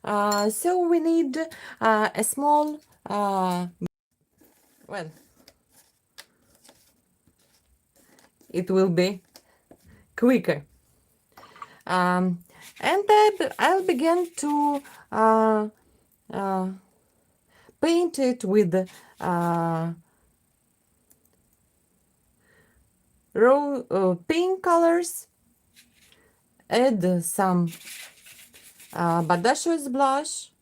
So we need a small, well, it will be quicker. And I'll begin to paint it with pink colors. Add some Badacious blush.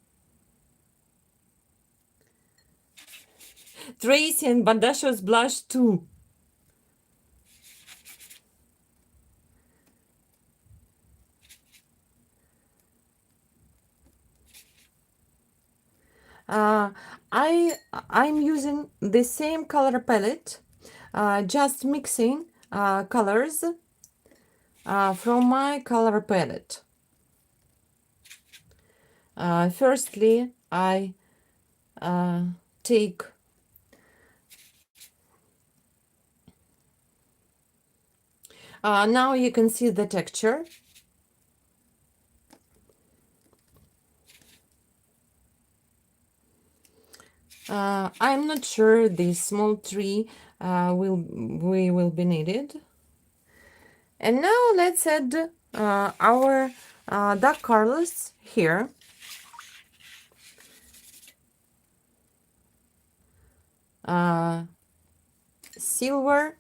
Tracy and Badacious blush too. I'm using the same color palette, just mixing colors from my color palette. Firstly, I take now you can see the texture. I'm not sure this small tree will be needed. And now let's add our dark colors here. Silver,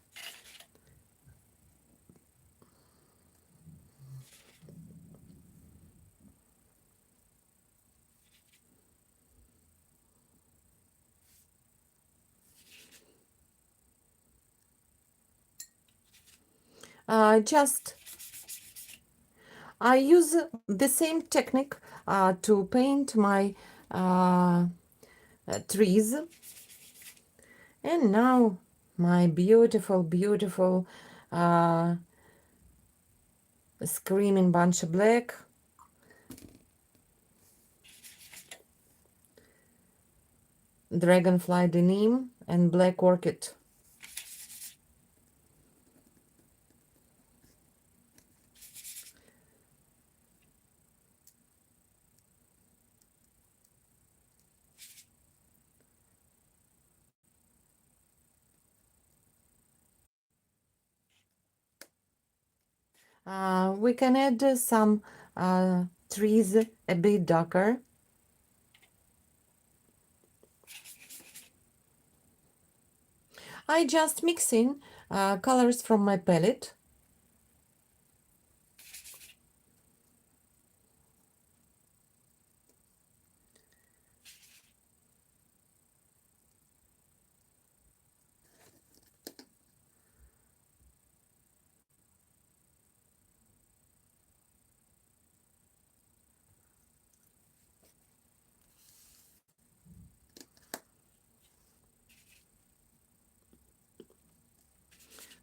just I use the same technique to paint my trees. And now my beautiful, beautiful screaming bunch of black. Dragonfly denim and black orchid. We can add some trees a bit darker. I just mix in colors from my palette.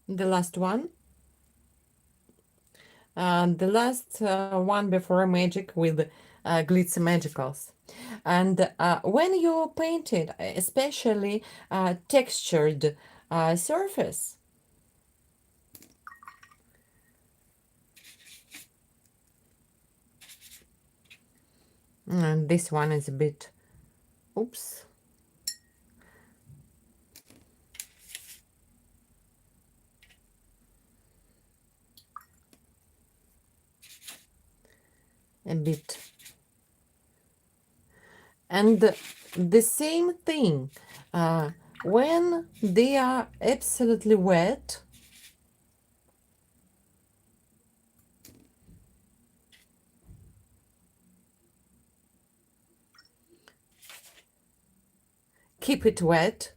The last one. The last one before magic with Glitzy Magicals. And when you painted, especially textured surface, and this one is a bit, oops, a bit. And the same thing, when they are absolutely wet, keep it wet.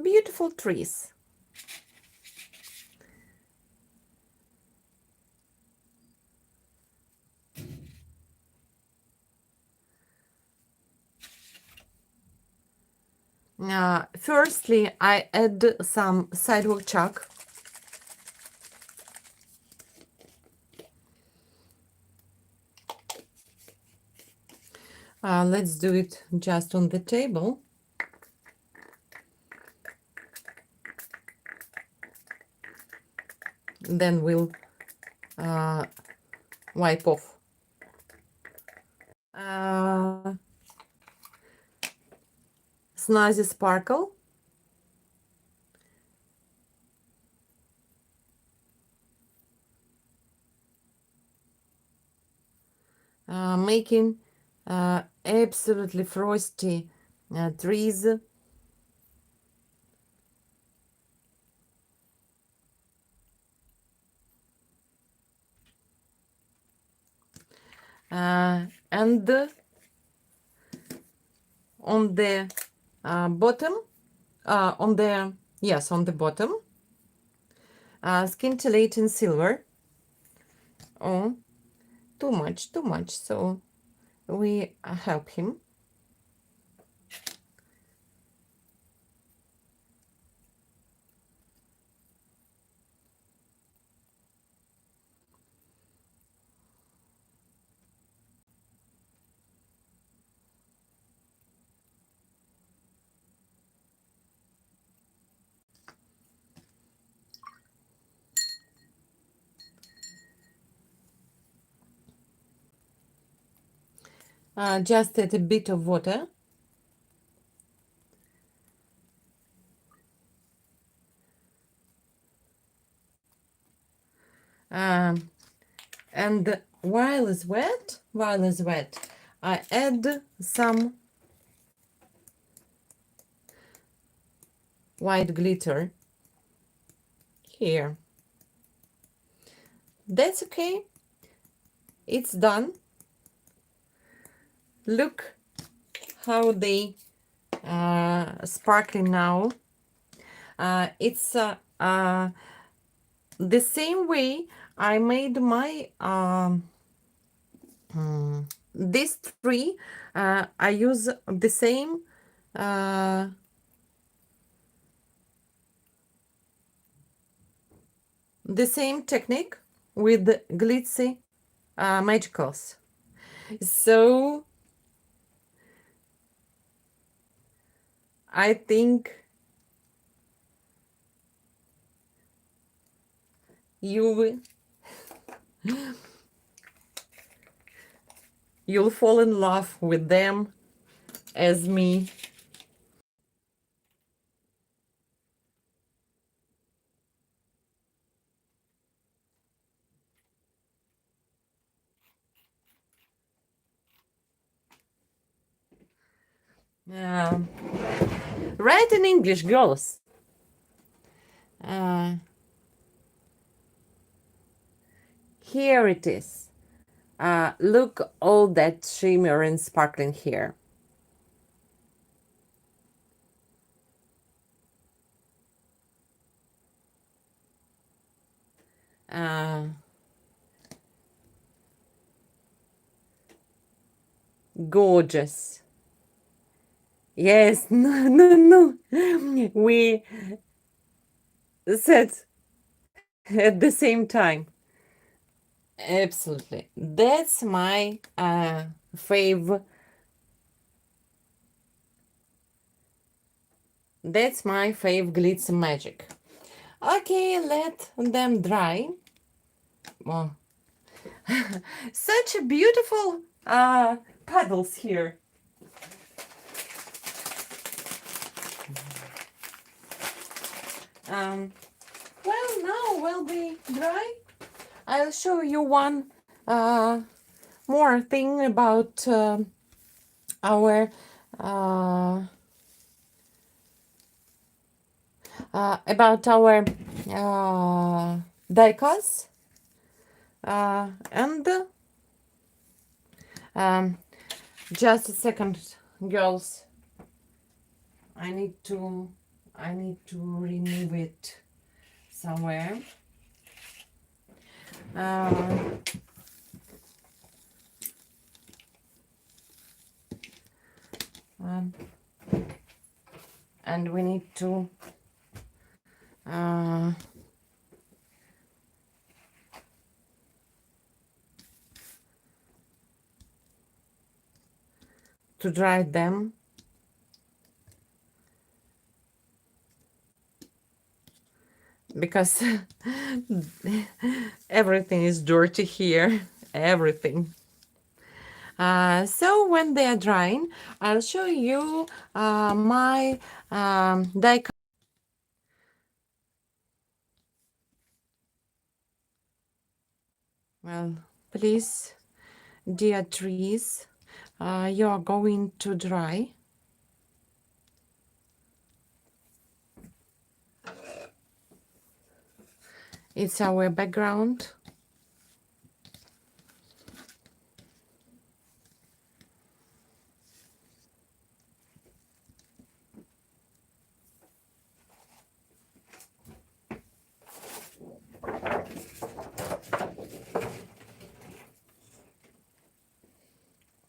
Beautiful trees. Firstly, I add some sidewalk chalk. Let's do it just on the table. Then we'll wipe off. Snazzy Sparkle. Making absolutely frosty trees. And on the bottom, on the bottom, scintillating silver. Oh, too much, too much. So we help him. Just add a bit of water. And while it's wet, I add some white glitter here. That's okay. It's done. Look how they sparkling now. It's the same way I made my this three. I use the same technique with Glitzy magicals. So I think you'll fall in love with them as me. Write in English, girls. Here it is. Look, all that shimmer and sparkling here. Gorgeous. Yes, no. We said at the same time. Absolutely. That's my fave. That's my fave glitz magic. Okay, let them dry. Oh. Such a beautiful puddles here. Well, now will be dry. I'll show you one more thing about our die cuts. And just a second, girls. I need to remove it somewhere. And we need to dry them. Because everything is dirty here. Everything. So when they are drying, I'll show you my die cut. Well, please, dear trees, you are going to dry. It's our background.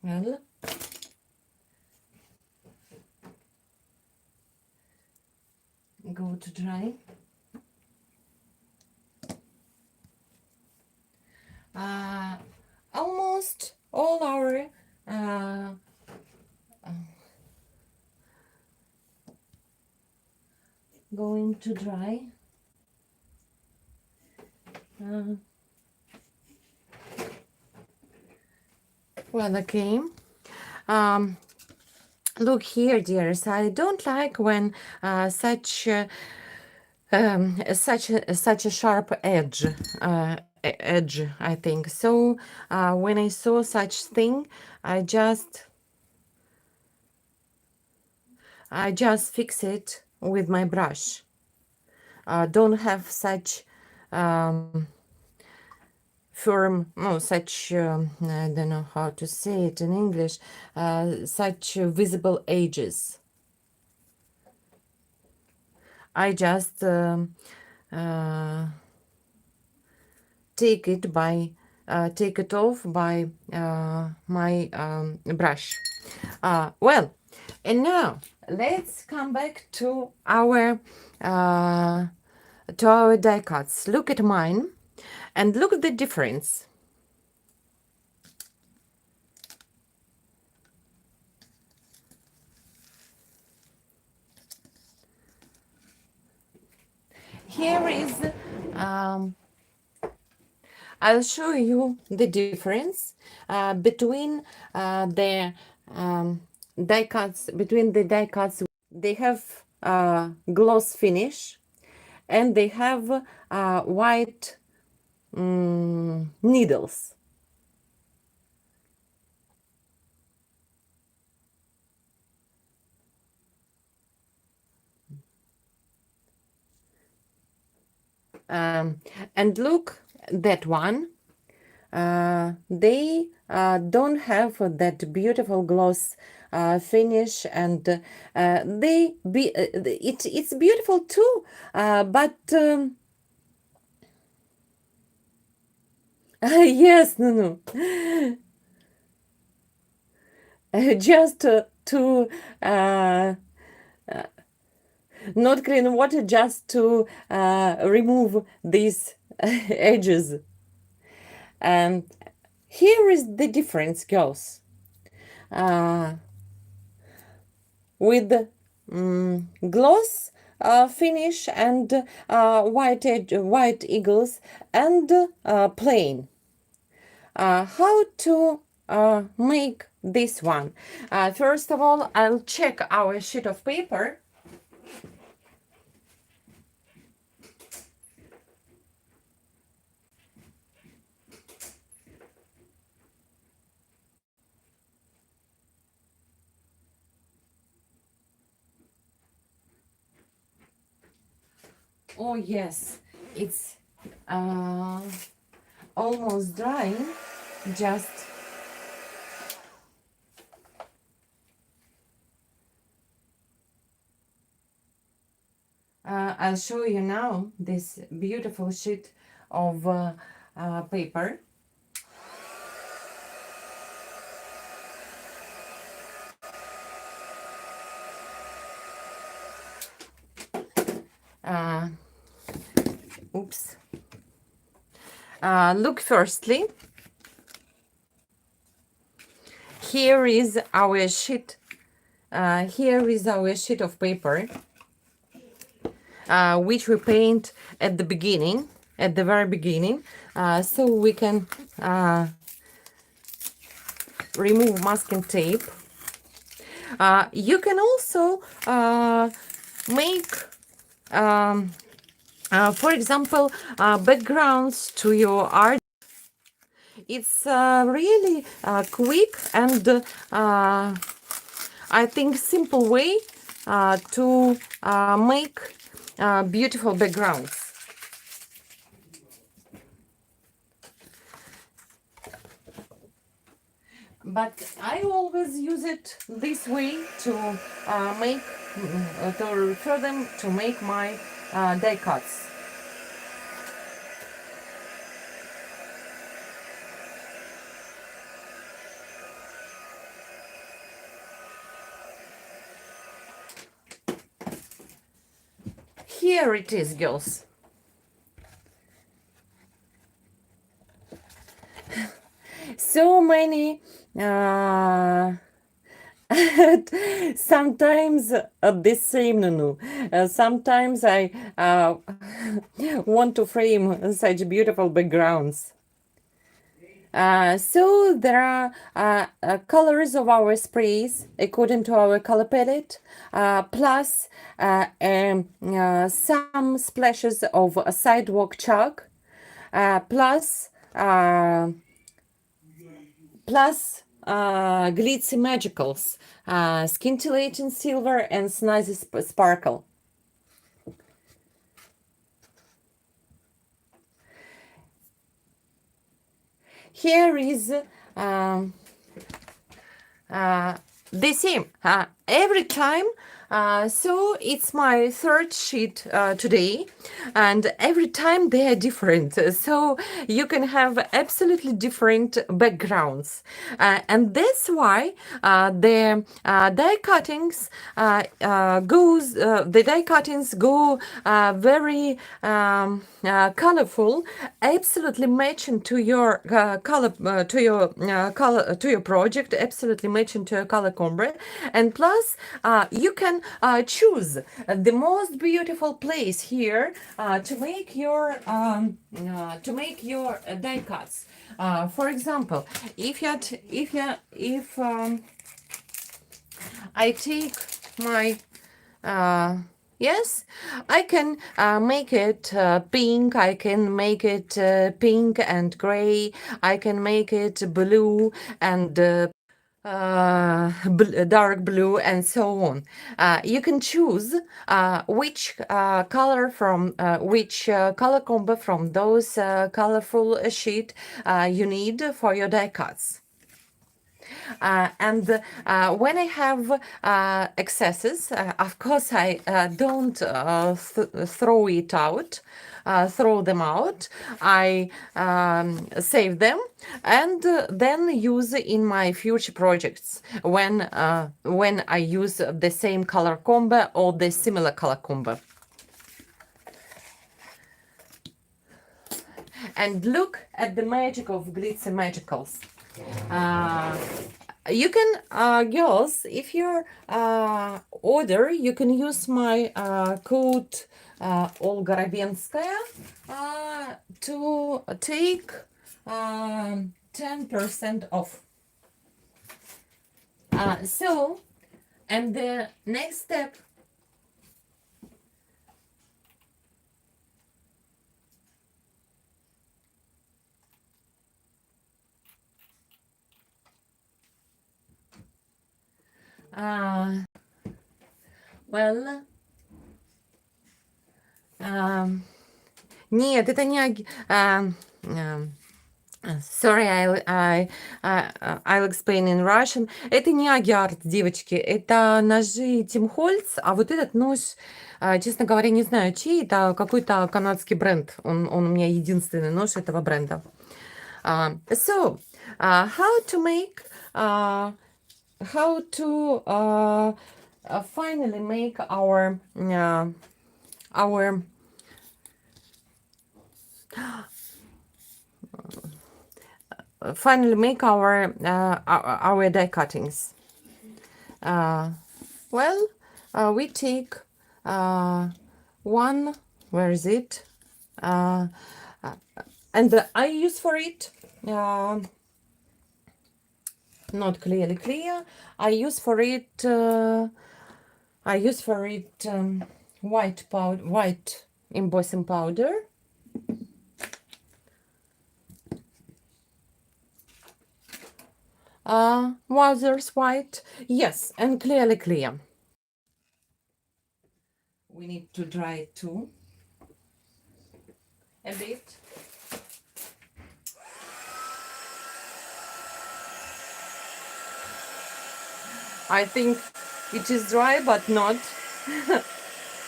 Well, go to dry. Almost all our going to dry. Well, okay. Look here, dears. I don't like when such a sharp edge, I think. So when I saw such thing, I just fix it with my brush. Don't have such firm, no, such I don't know how to say it in English, such visible edges. I just take it off by my brush. Well, and now let's come back to our die cuts. Look at mine and look at the difference. Here is I'll show you the difference between the die cuts. Between the die cuts, they have gloss finish, and they have white needles. And look, that one, they don't have that beautiful gloss finish, and it's beautiful too, but yes, no, just to not clean water, just to remove these edges. And here is the difference, girls. With gloss finish and white eagles, and plain. How to make this one? First of all, I'll check our sheet of paper. Oh yes, it's almost drying. Just I'll show you now this beautiful sheet of paper. Oops. Look firstly. Here is our sheet. Here is our sheet of paper, which we paint at the beginning, at the very beginning, so we can remove masking tape. You can also make, for example, backgrounds to your art. It's really quick and I think simple way to make beautiful backgrounds. But I always use it this way to make, to refer them to make my die cuts. Here it is, girls. So many sometimes the same, Nunu. Sometimes I want to frame such beautiful backgrounds. So there are colors of our sprays according to our color palette, plus some splashes of sidewalk chalk, plus Glitzy Magicals, scintillating silver and snazzy sparkle. Here is the same every time. So it's my third sheet today, and every time they are different. So you can have absolutely different backgrounds, and that's why the die cuttings the die cuttings go very colorful, absolutely matching to your color to your project, absolutely matching to your color combo. And plus you can choose the most beautiful place here to make your die cuts. For example, if I take my yes, I can make it pink, I can make it pink and gray, I can make it blue and dark blue, and so on. You can choose which color from which color combo from those colorful sheet you need for your die cuts. And when I have excesses, of course, I don't throw it out, throw them out. I save them and then use in my future projects when I use the same color combo or the similar color combo. And look at the magic of Glitzy Magicals. You can, girls, if you order, you can use my code Olga Ravenskaya to take 10% off. So, and the next step. Well, нет, это не sorry, I'll explain in Russian. Это не агиарт, девочки, это ножи Тим Хольц, а вот этот нож, честно говоря, не знаю, чей, это какой-то канадский бренд. Он у меня единственный нож этого бренда. So, how to make, finally make our our die cuttings. Well, we take one. Where is it? And I use for it not clearly clear. I use for it white powder, white embossing powder. Wowzers white, yes, and clearly clear. We need to dry it too a bit. I think it is dry, but not.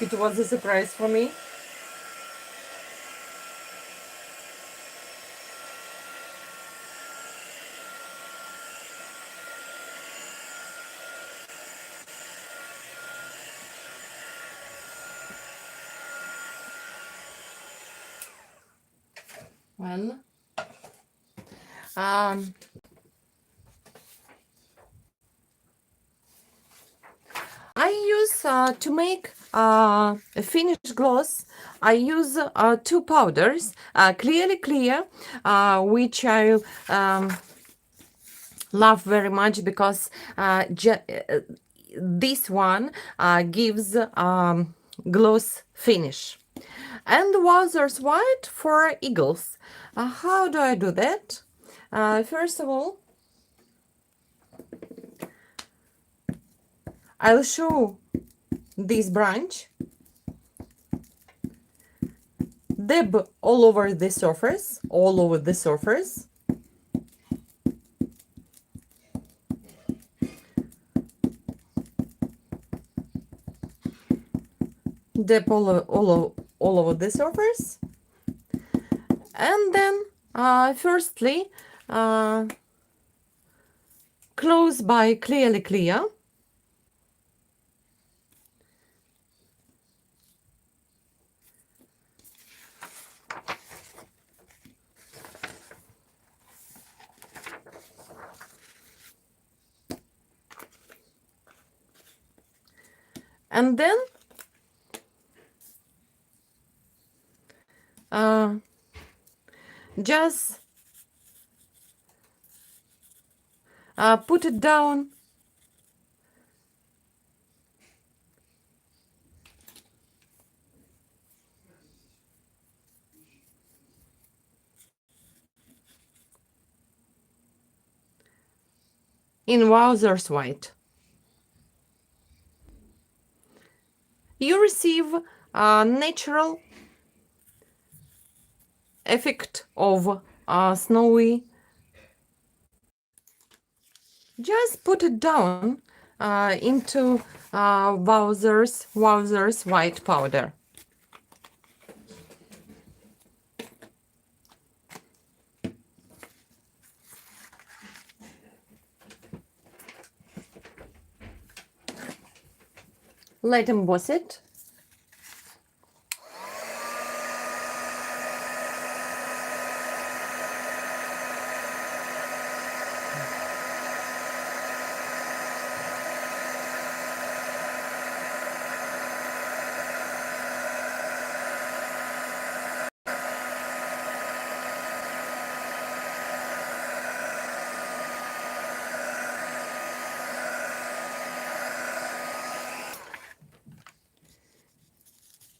It was a surprise for me. Well, I use to make finish gloss, I use two powders, Clearly Clear, which I love very much because this one gives gloss finish. And Wowzers White for Eagles. How do I do that? First of all, I'll show this branch, dab all over the surface, dab all over the surface, and then firstly close by Clearly Clear. And then just put it down in Wowzers White. You receive a natural effect of snowy. Just put it down into Wowzers White powder. Let emboss it.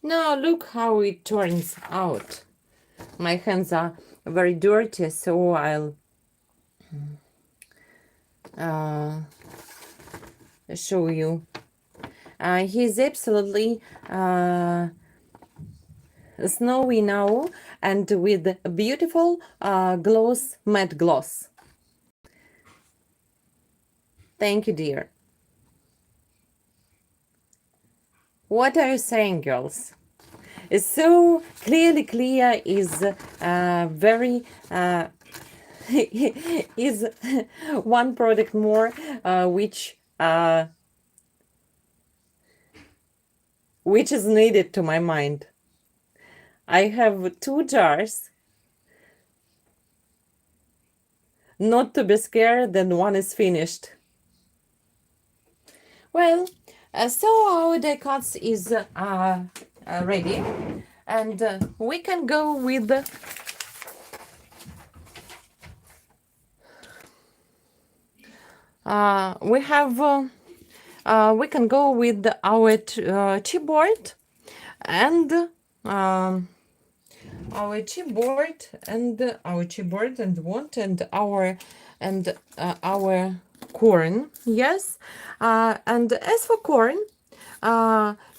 Now look how it turns out. My hands are very dirty, so I'll show you. He's absolutely snowy now and with beautiful gloss, matte gloss. Thank you, dear. What are you saying, girls? It's so Clearly Clear is very is one product more which is needed to my mind. I have 2 jars. Not to be scared that one is finished. Well, so our die cuts is ready, and we can go with we can go with our chipboard and our chipboard and what and our corn. Yes, and as for corn,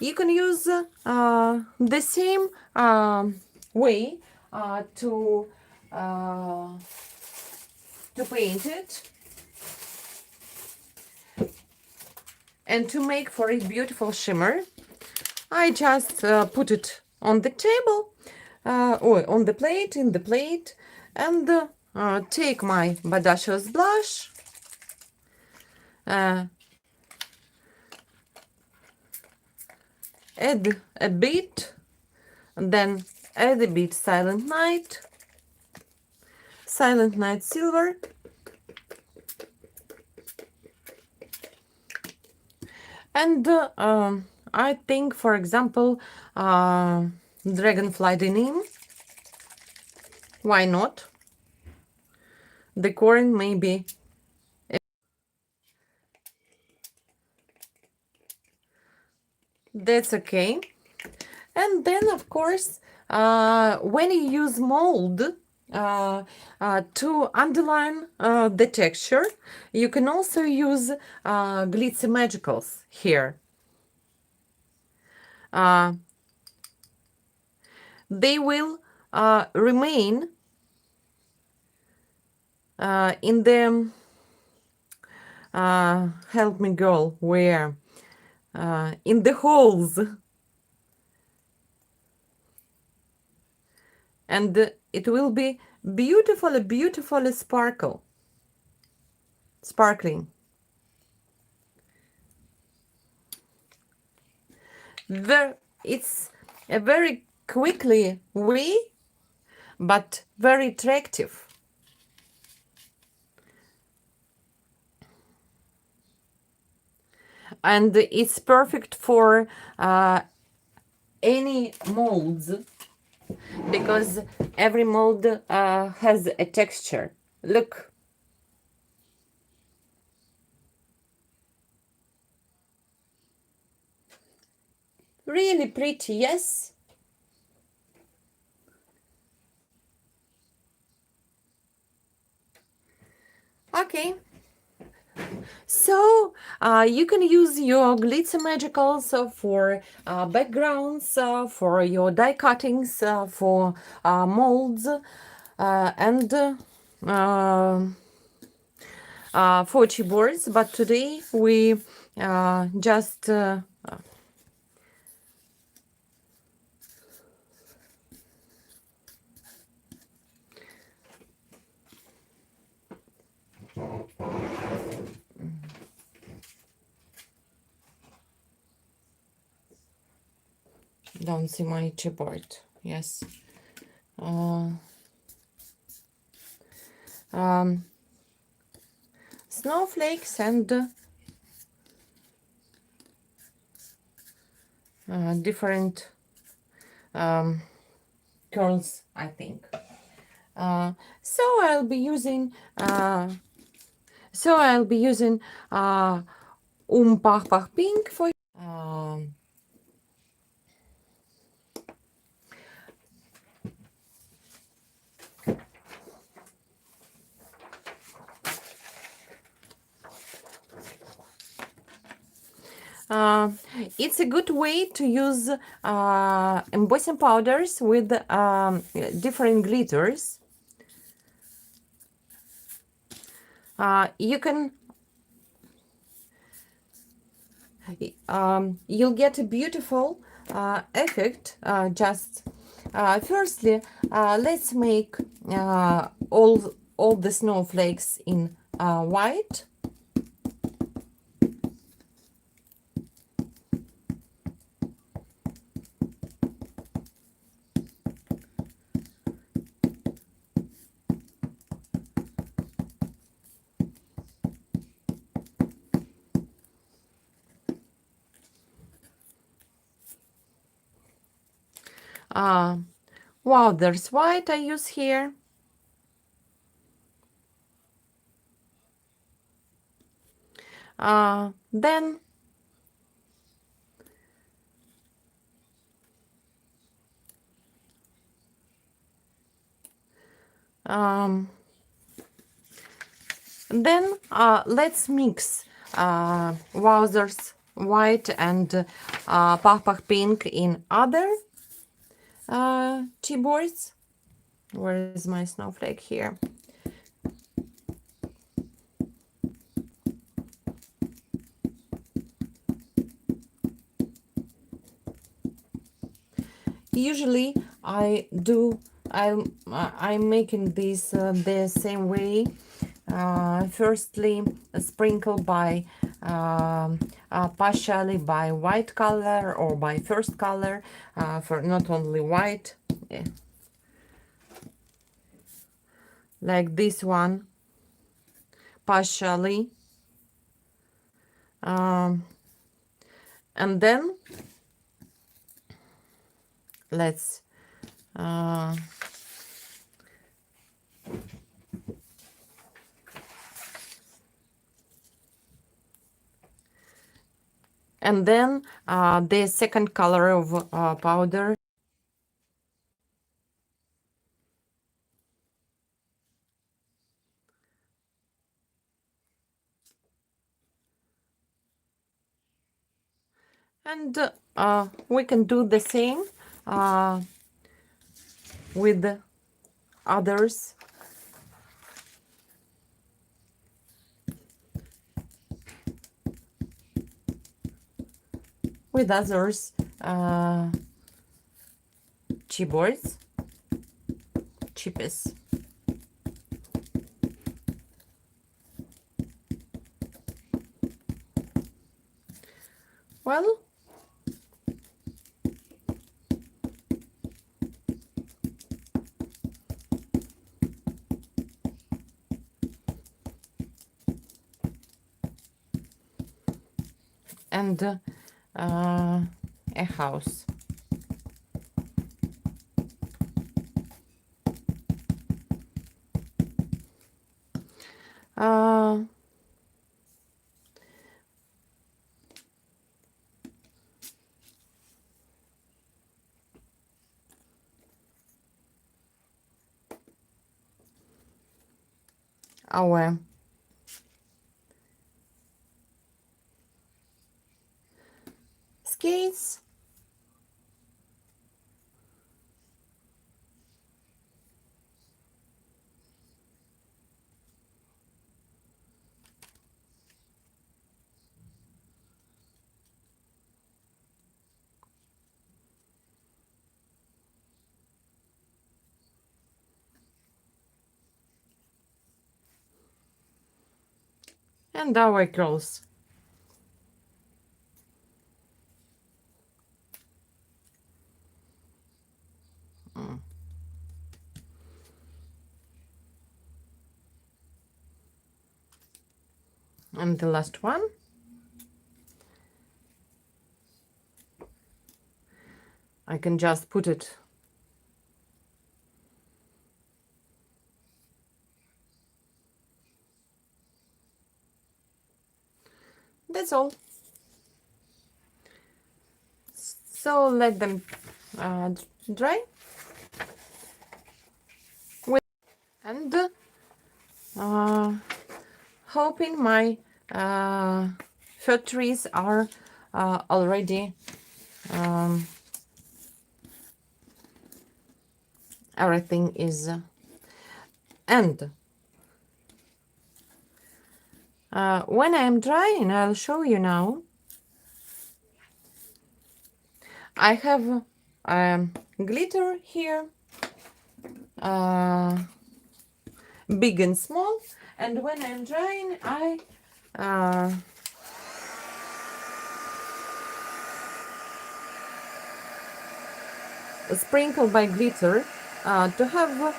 you can use the same way to paint it and to make for it beautiful shimmer. I just put it on the table or on the plate, in the plate, and take my Bodacious blush, add a bit, then add a bit Silent Night Silver, and I think, for example, dragonfly denim. Why not? The corn maybe. That's okay. And then, of course, when you use mold to underline the texture, you can also use Glitzy Magicals here. They will remain in the, help me girl, where? In the holes. And it will be beautifully sparkling. It's a very quickly way, but very attractive. And it's perfect for any molds, because every mold has a texture. Look. Really pretty, yes? Okay. So you can use your Glitzy Magicals for backgrounds, for your die cuttings, for molds, and for chipboards. But today we just don't see my chipboard. Yes. Um, snowflakes and different curls, I think. So I'll be using Pach Pach Pink for it's a good way to use embossing powders with different glitters. You can you'll get a beautiful effect. Just firstly, let's make all the snowflakes in white. Wow, there's white I use here. Then um, let's mix Wowzers white and Pach Pach pink in other chipboards. Where is my snowflake here? Usually I'm making this the same way. Firstly, sprinkle by partially by white color or by first color, for not only white, like this one, partially, And then let's uh, and then the second color of powder. And we can do the same with the others. With others chipboards, chippies. Well, and a house. Uh, our skates. And our girls. And the last one. I can just put it. That's all. So let them dry. And hoping my fruit trees are already everything is and when I am drying, I'll show you now. I have glitter here, big and small, and when I'm drying, I sprinkle by glitter to have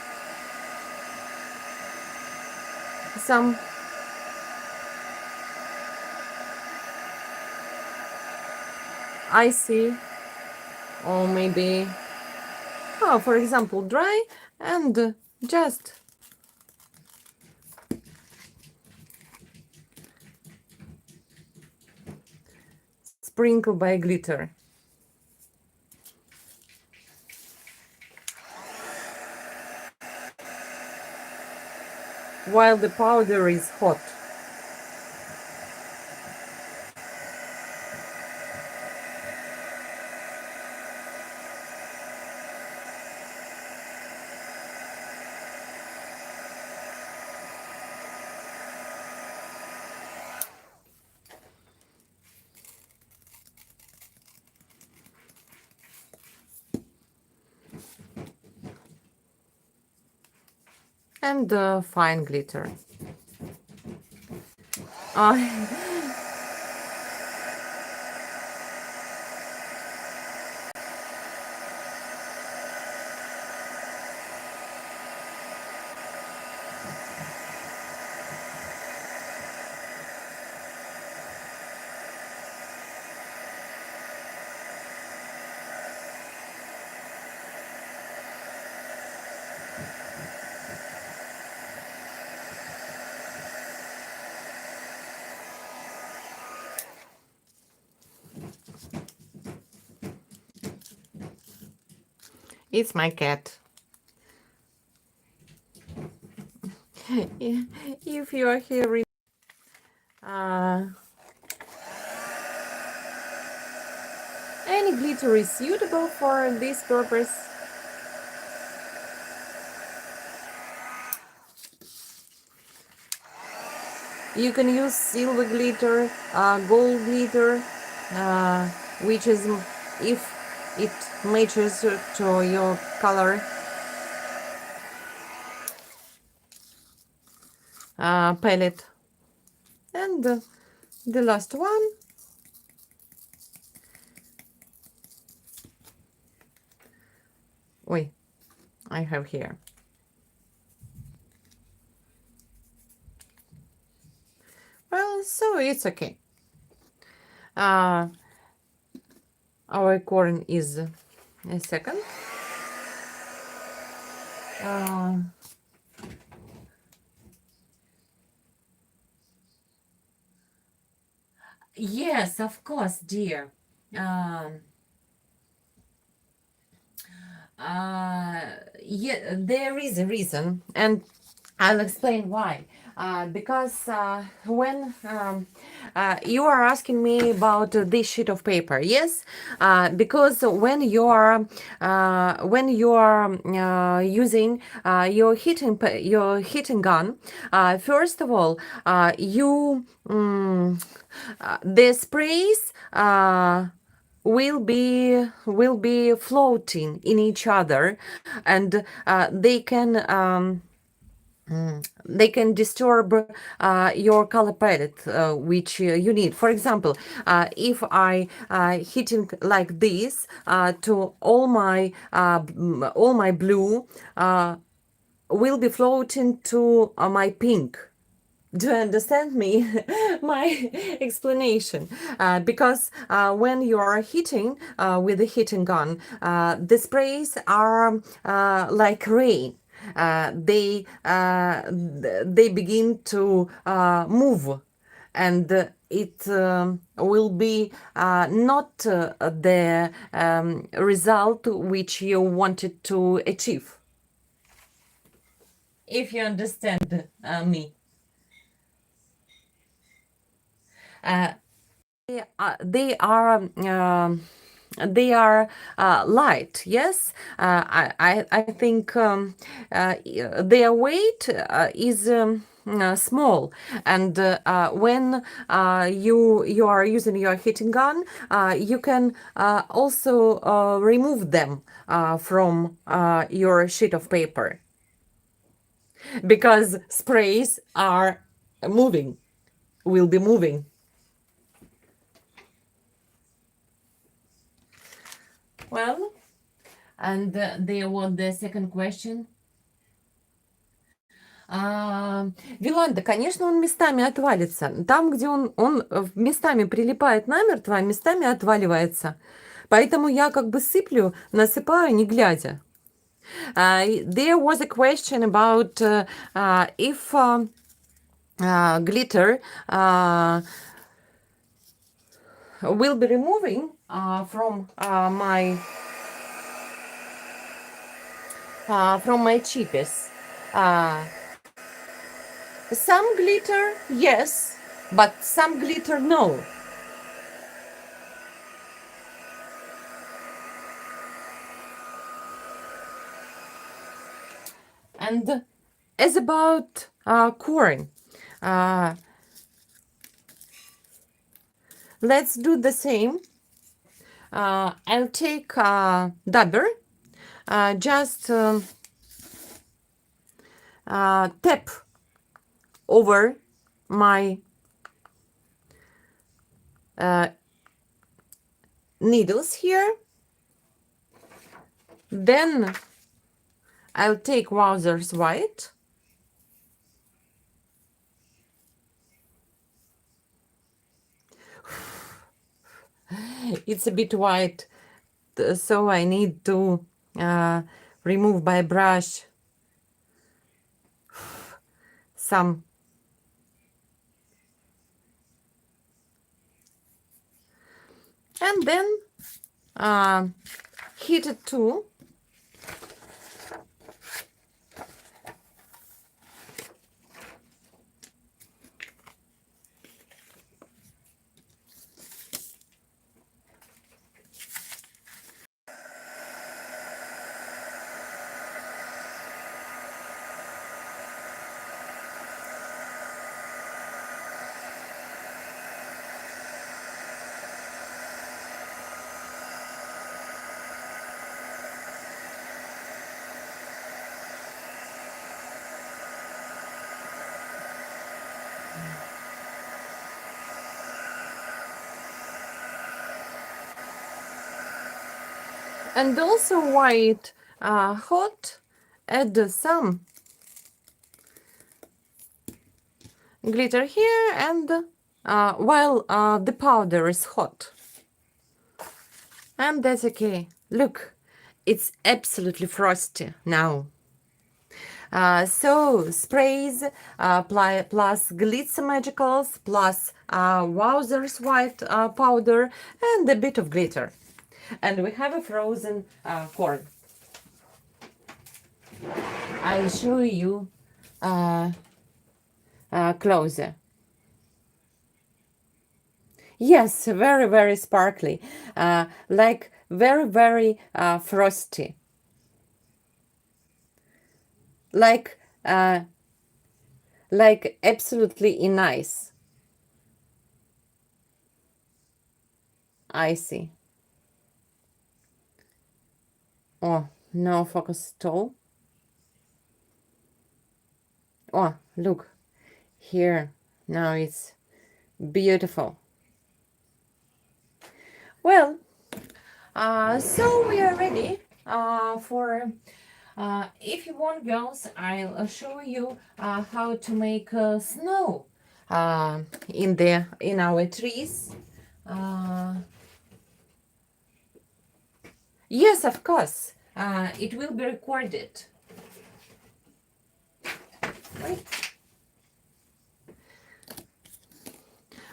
some icy, or maybe, oh, for example, dry, and just sprinkle by glitter while the powder is hot. And fine glitter. It's my cat. If you are hearing any glitter is suitable for this purpose. You can use silver glitter, gold glitter, which is if it matches to your color palette. And the last one. Wait, I have here. Well, so it's okay. Our corn is a second. Yes, of course, dear. Yeah, there is a reason, and I'll explain why. Because when you are asking me about this sheet of paper, yes, because when you are using your heating gun, first of all, the sprays will be floating in each other, and they can disturb your color palette which you need. For example, if I hitting like this to all my blue will be floating to my pink. Do you understand me? My explanation? Because when you are heating with a heating gun, the sprays are like rain. They begin to move, and it will be not the result which you wanted to achieve. If you understand me. They are light, yes. I think their weight is small, and when you are using your heating gun, you can also remove them from your sheet of paper, because sprays are moving, will be moving. Well, and there was the second question. Виланда, конечно, он местами отвалится. Там, где он местами прилипает намертво, а местами отваливается. Поэтому я как бы сыплю, насыпаю, не глядя. There was a question about if glitter will be removing from my chippies. Some glitter, yes, but some glitter, no. And as about corn, let's do the same. I'll take dabber, just tap over my needles here. Then I'll take Wowzer's white. It's a bit white, so I need to remove by brush some and then heat it too. And also white hot, add some glitter here, and while the powder is hot. And that's okay. Look, it's absolutely frosty now. So sprays plus Glitzy Magicals plus Wowzer's white powder and a bit of glitter. And we have a frozen corn. I'll show you closer. Yes, very, very sparkly, like very, very frosty, like uh, like absolutely nice, icy. Oh, no focus at all. Oh, look here. Now it's beautiful. Well, so we are ready for. If you want, girls, I'll show you how to make snow in our trees. Uh, yes, of course. It will be recorded. Right.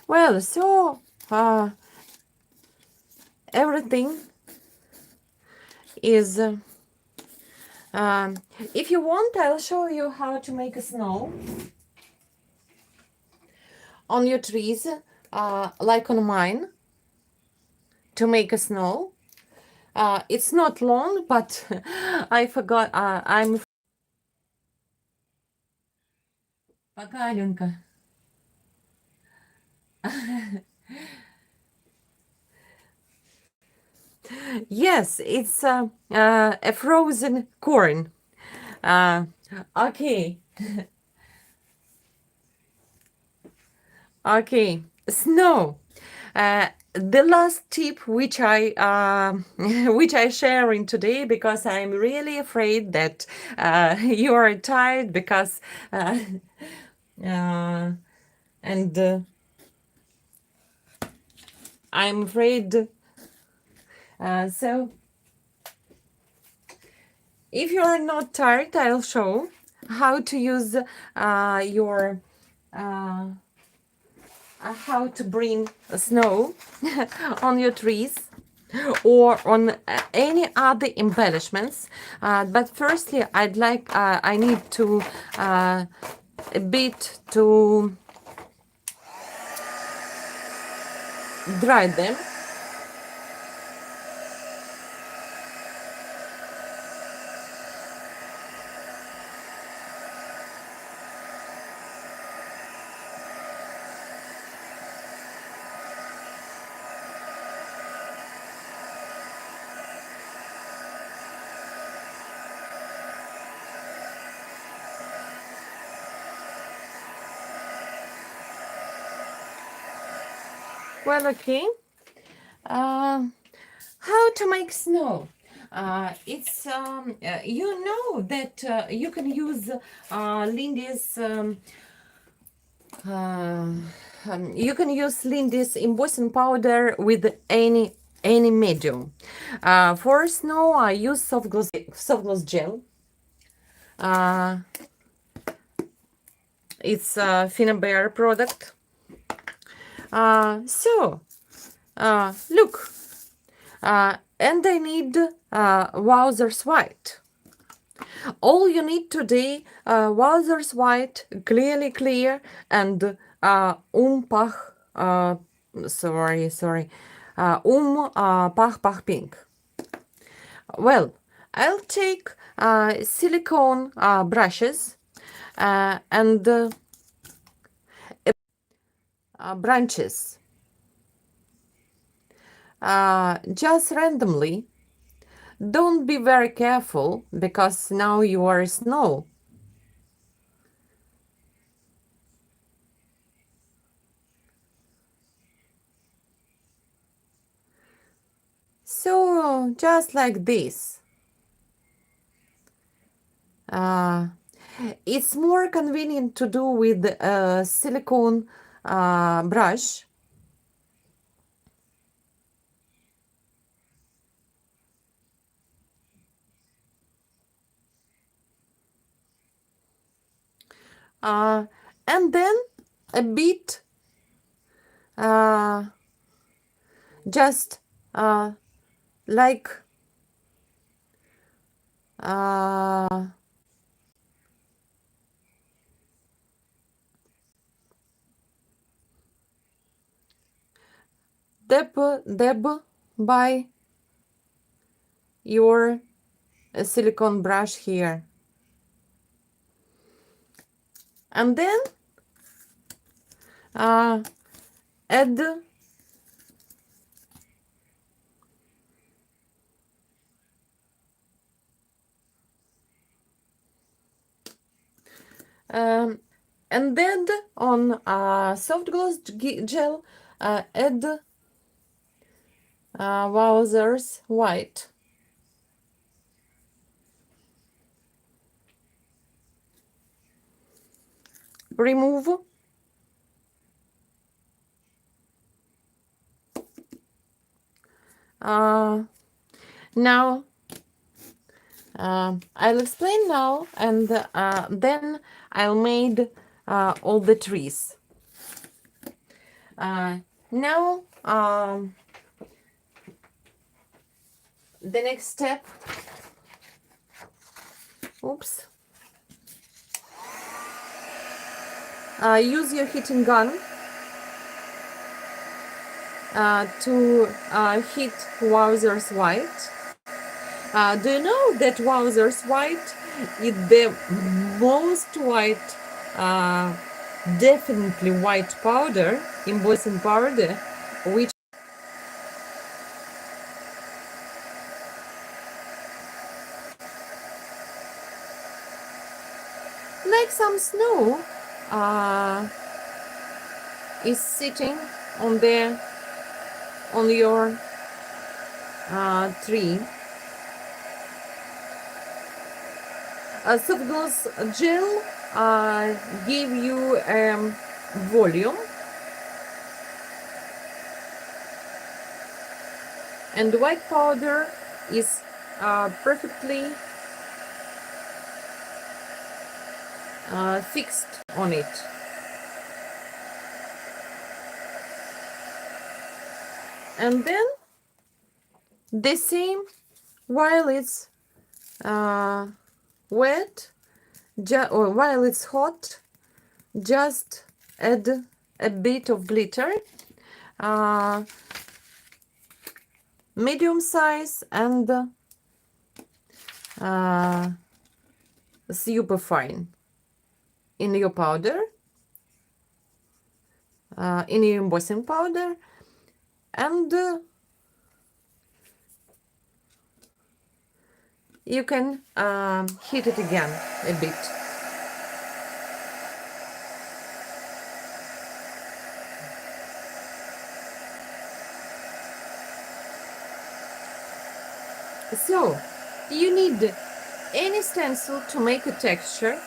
Well, so everything is. If you want, I'll show you how to make a snow on your trees, like on mine, to make a snow. It's not long, but I forgot. I'm. Пока, Аленка. Yes, it's a frozen corn. Okay, okay. Snow. The last tip which I which I share in today, because I'm really afraid that you are tired because uh, and I'm afraid so if you are not tired, I'll show how to use your how to bring snow on your trees or on any other embellishments. But firstly, I need to a bit to dry them. Well, okay. How to make snow? It's you know that you can use Lindy's you can use Lindy's embossing powder with any medium. For snow, I use soft gloss gel. It's a Finnabair product. So look, and I need Wowzer's white. All you need today, Wowzer's white, clearly clear, and pach, pach pach pink. Well, I'll take silicone brushes and branches just randomly. Don't be very careful because now you are snow. So just like this. It's more convenient to do with a silicone brush. And then a bit just like dab by your silicone brush here. And then add and then on soft gloss gel, add Wowzers white. Remove. Now I'll explain now, and then I'll made all the trees. Now the next step. Oops. Use your heating gun to heat Wowzers white. Do you know that Wowzers white is the most white, definitely white powder, embossing powder, which like some snow is sitting on your tree. Soft gloss gel give you volume, and white powder is perfectly fixed on it. And then the same while it's wet, or while it's hot, just add a bit of glitter, medium size and super fine in your powder, in your embossing powder, and you can heat it again a bit. So you need any stencil to make a texture.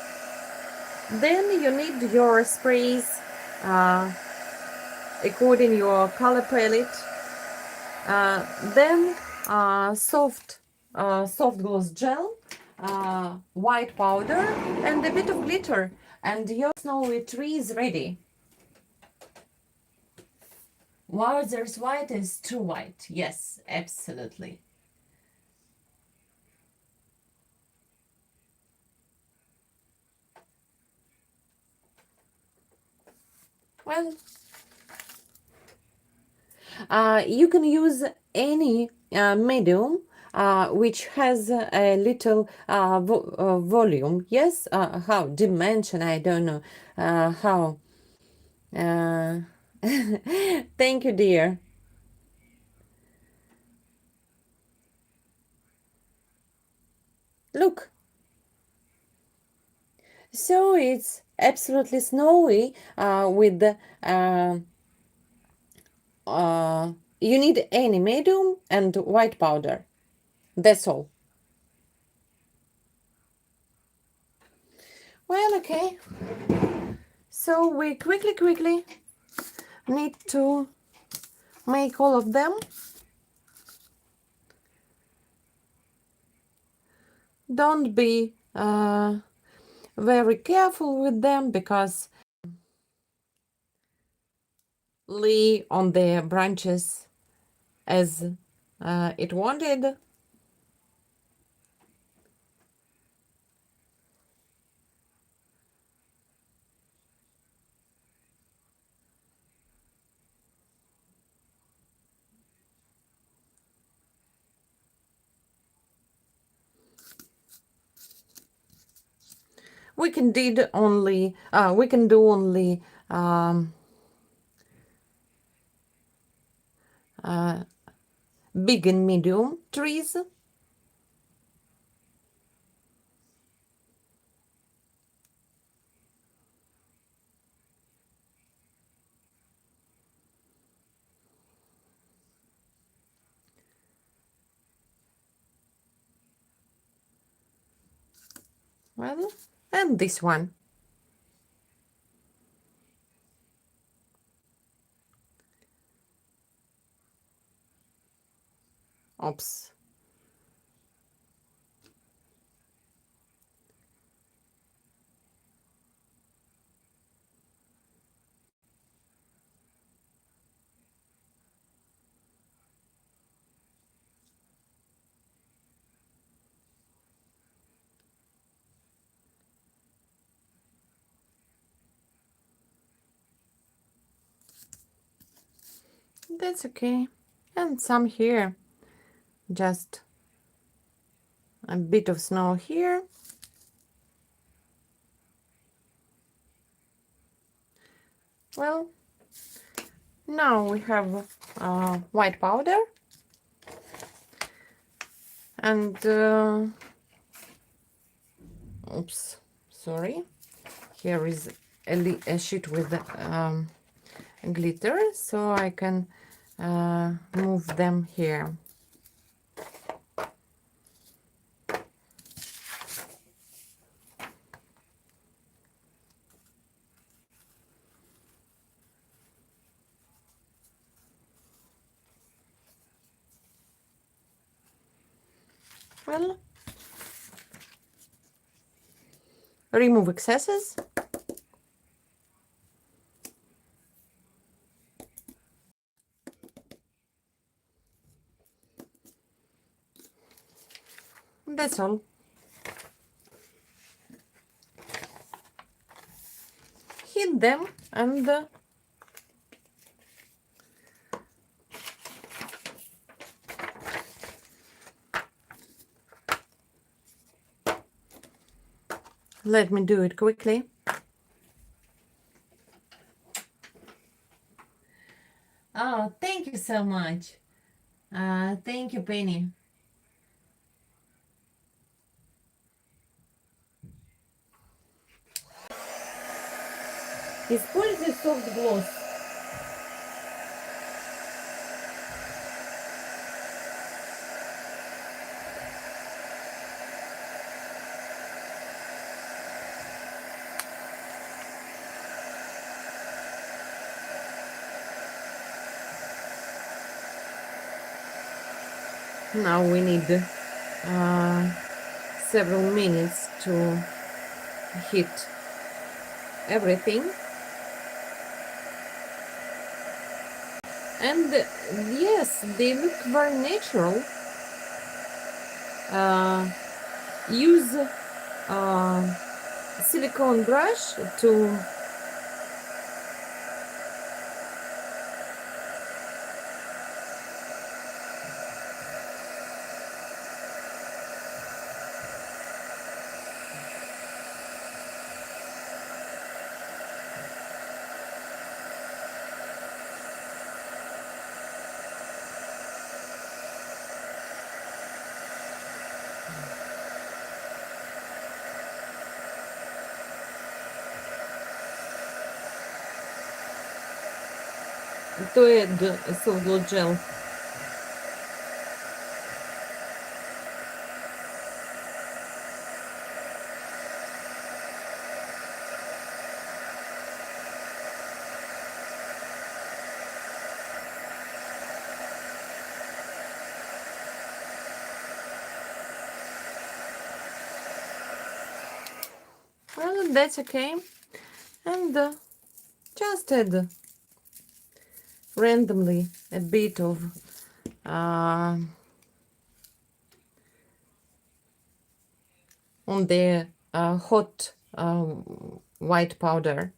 Then you need your sprays according your color palette. Then soft gloss gel, white powder, and a bit of glitter, and your snowy tree is ready. Wowzers white is true white. Yes, absolutely. Well, you can use any medium which has a little volume. Yes, how dimension, I don't know how. Thank you, dear. Look. So it's absolutely snowy with the you need any medium and white powder. That's all. Well, okay. So we quickly need to make all of them. Don't be very careful with them because lay on the branches as it wanted. We can do only big and medium trees. Well, and this one. Oops. That's okay. And some here. Just a bit of snow here. Well, now we have white powder and oops, sorry. Here is a sheet with glitter, so I can move them here. Well, remove excesses. That's all. Heat them and let me do it quickly. Oh, thank you so much. Thank you, Penny. Используй soft gloss. Now we need several minutes to heat everything. And yes, they look very natural. Use silicone brush to add soft glue gel. Well, that's okay. And just add randomly a bit of on the hot white powder.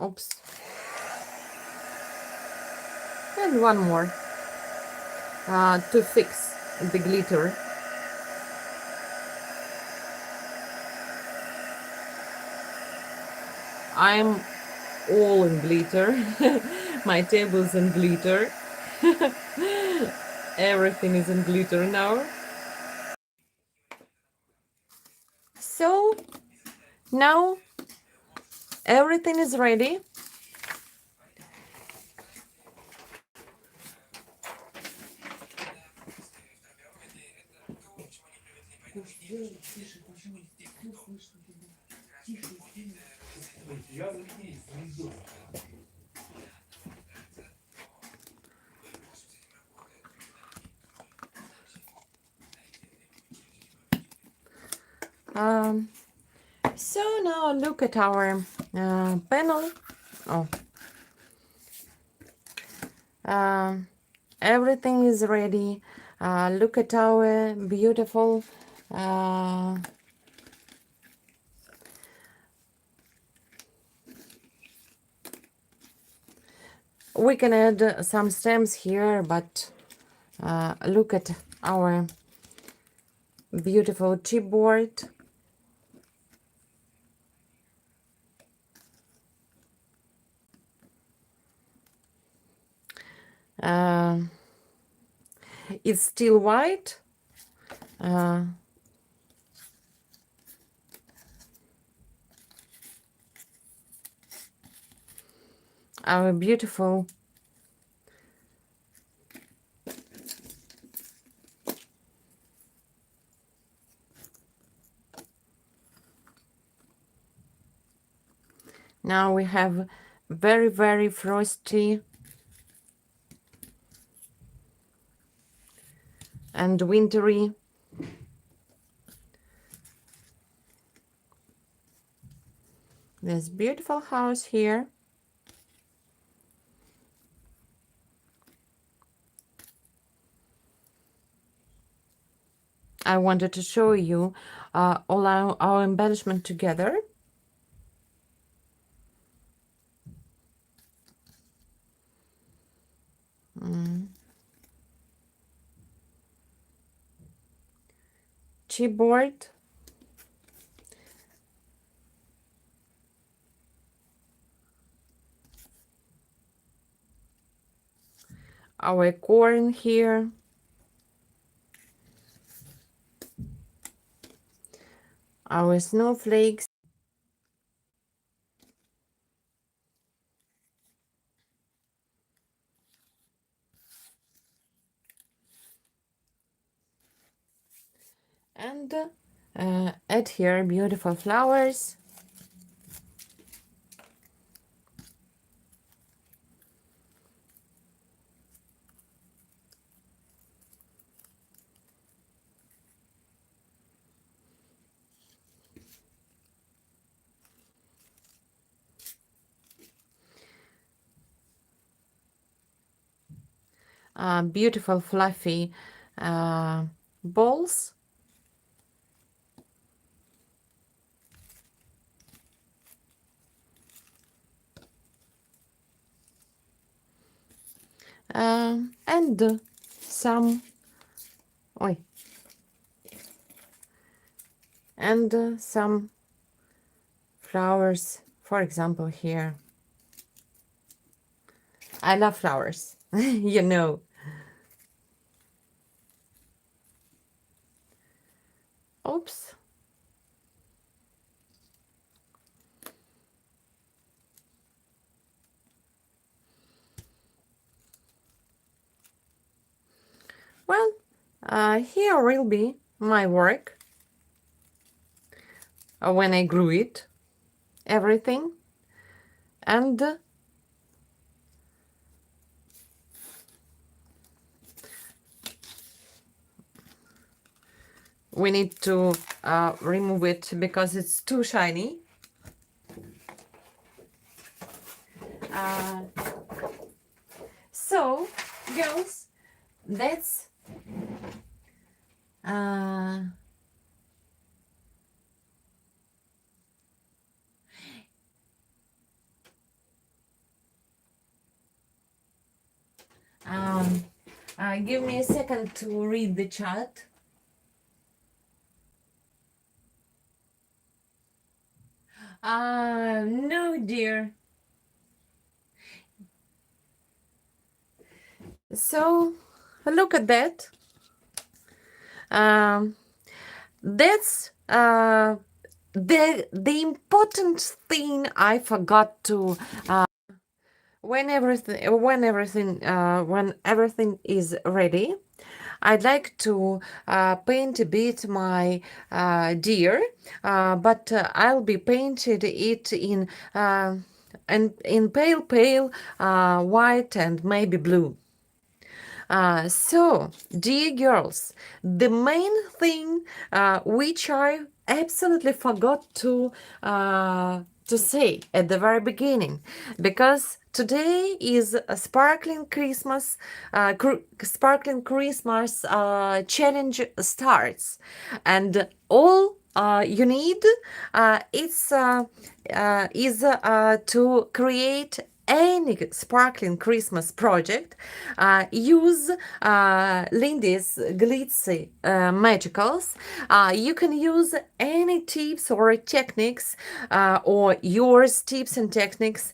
Oops. And one more to fix the glitter. I'm all in glitter. My table's in glitter. Everything is in glitter now. So now everything is ready. So now look at our panel. Oh, everything is ready. Look at our beautiful we can add some stems here, but look at our beautiful chipboard. It's still white. Our beautiful now we have very frosty and wintry this beautiful house here. I wanted to show you all our embellishment together. Chipboard, our corn here, our snowflakes, and add here beautiful flowers. Beautiful fluffy balls. And some some flowers, for example here. I love flowers. You know. Oops. Well, here will be my work when I glue it, everything, and we need to remove it because it's too shiny. So, girls, that's give me a second to read the chat. No, dear. So, look at that. That's the important thing I forgot to when everything is ready. I'd like to paint a bit my deer, but I'll be painted it in pale white and maybe blue. So, dear girls, the main thing which I absolutely forgot to say at the very beginning, because today is a sparkling Christmas challenge starts, and all you need is to create any sparkling Christmas project. Use Lindy's Glitzy magicals. You can use any tips or techniques, or yours tips and techniques,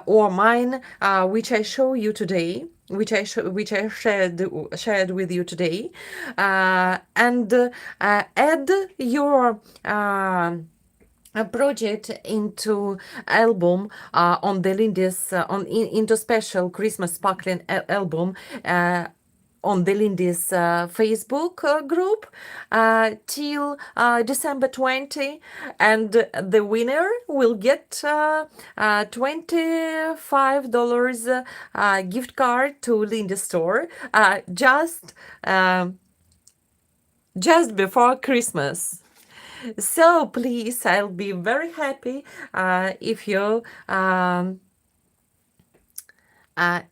or mine, which I show you today, which I shared with you today, and add your a project into album on the Lindy's into special Christmas sparkling album on the Lindy's Facebook group till December 20, and the winner will get $25 gift card to Lindy store just before Christmas. So please, I'll be very happy if you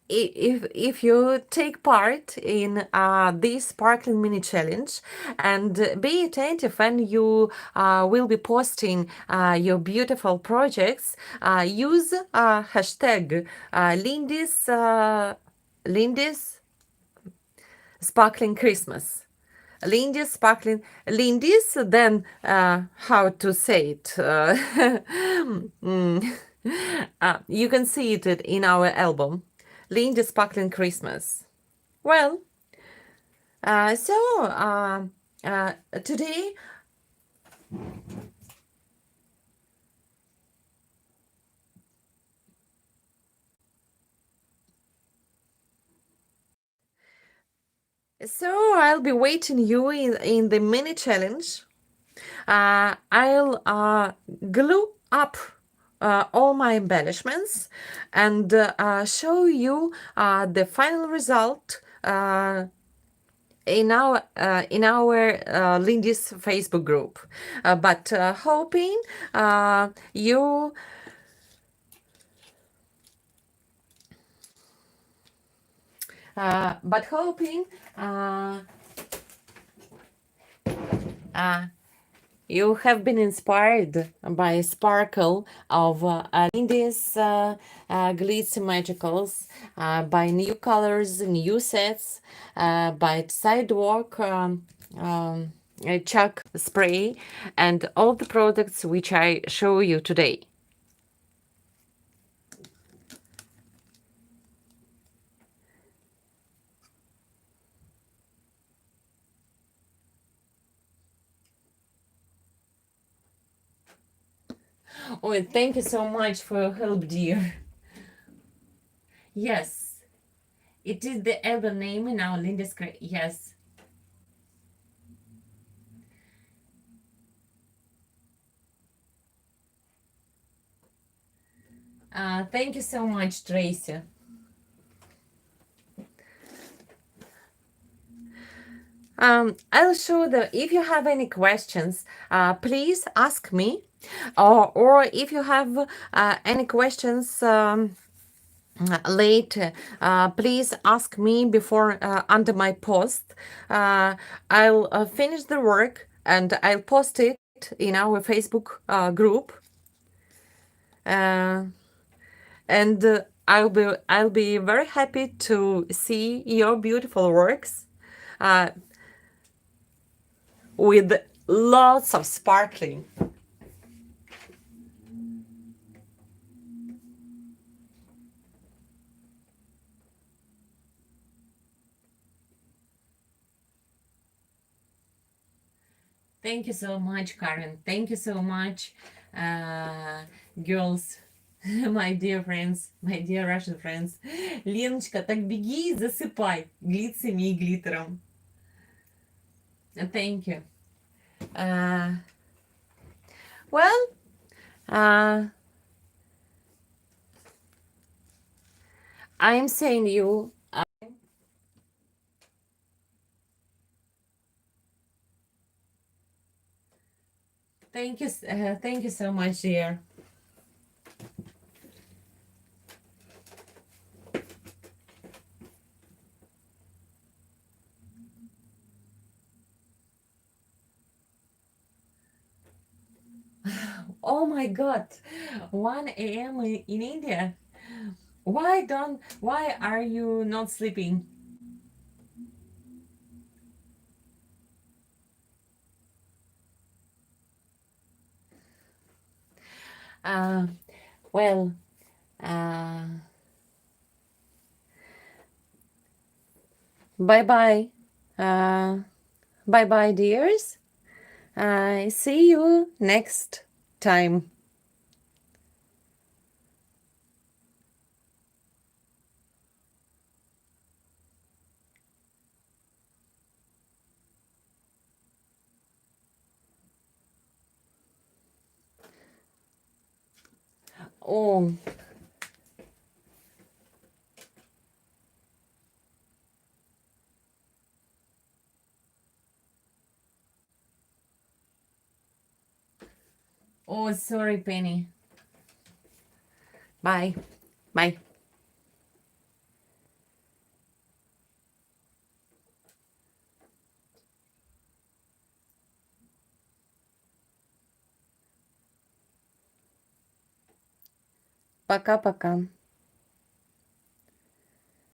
if you take part in this sparkling mini challenge, and be attentive when you will be posting your beautiful projects. Use hashtag Lindy's Sparkling Christmas. Lindy's sparkling Lindy's, then how to say it? You can see it in our album, Lindy's Sparkling Christmas. Well, today I'll be waiting you in the mini challenge. I'll glue up all my embellishments and show you the final result in our Lindy's Facebook group. But hoping you but hoping you have been inspired by sparkle of Lindy's Glitzy Magicals, by new colors, new sets, by sidewalk chalk spray, and all the products which I show you today. Oh, thank you so much for your help, dear. Yes, it is the album name in our Lindy's. Yes. Thank you so much, Tracy. I'll show if you have any questions, please ask me. Or if you have any questions late, please ask me before under my post. I'll finish the work and I'll post it in our Facebook group. Uh, and I'll be very happy to see your beautiful works uh, with lots of sparkling. Thank you so much, Karen. Thank you so much, uh, girls, my dear friends, my dear Russian friends. Леночка, так беги и засыпай глицами и глиттером. Thank you. Uh, well, uh, I'm saying you. Thank you so much, dear. Oh my God, 1 a.m. in India. Why are you not sleeping? Uh, well, uh, bye bye. Bye bye, dears. I see you next time. Oh, oh, sorry, Penny. Bye. Bye. Пока-пока.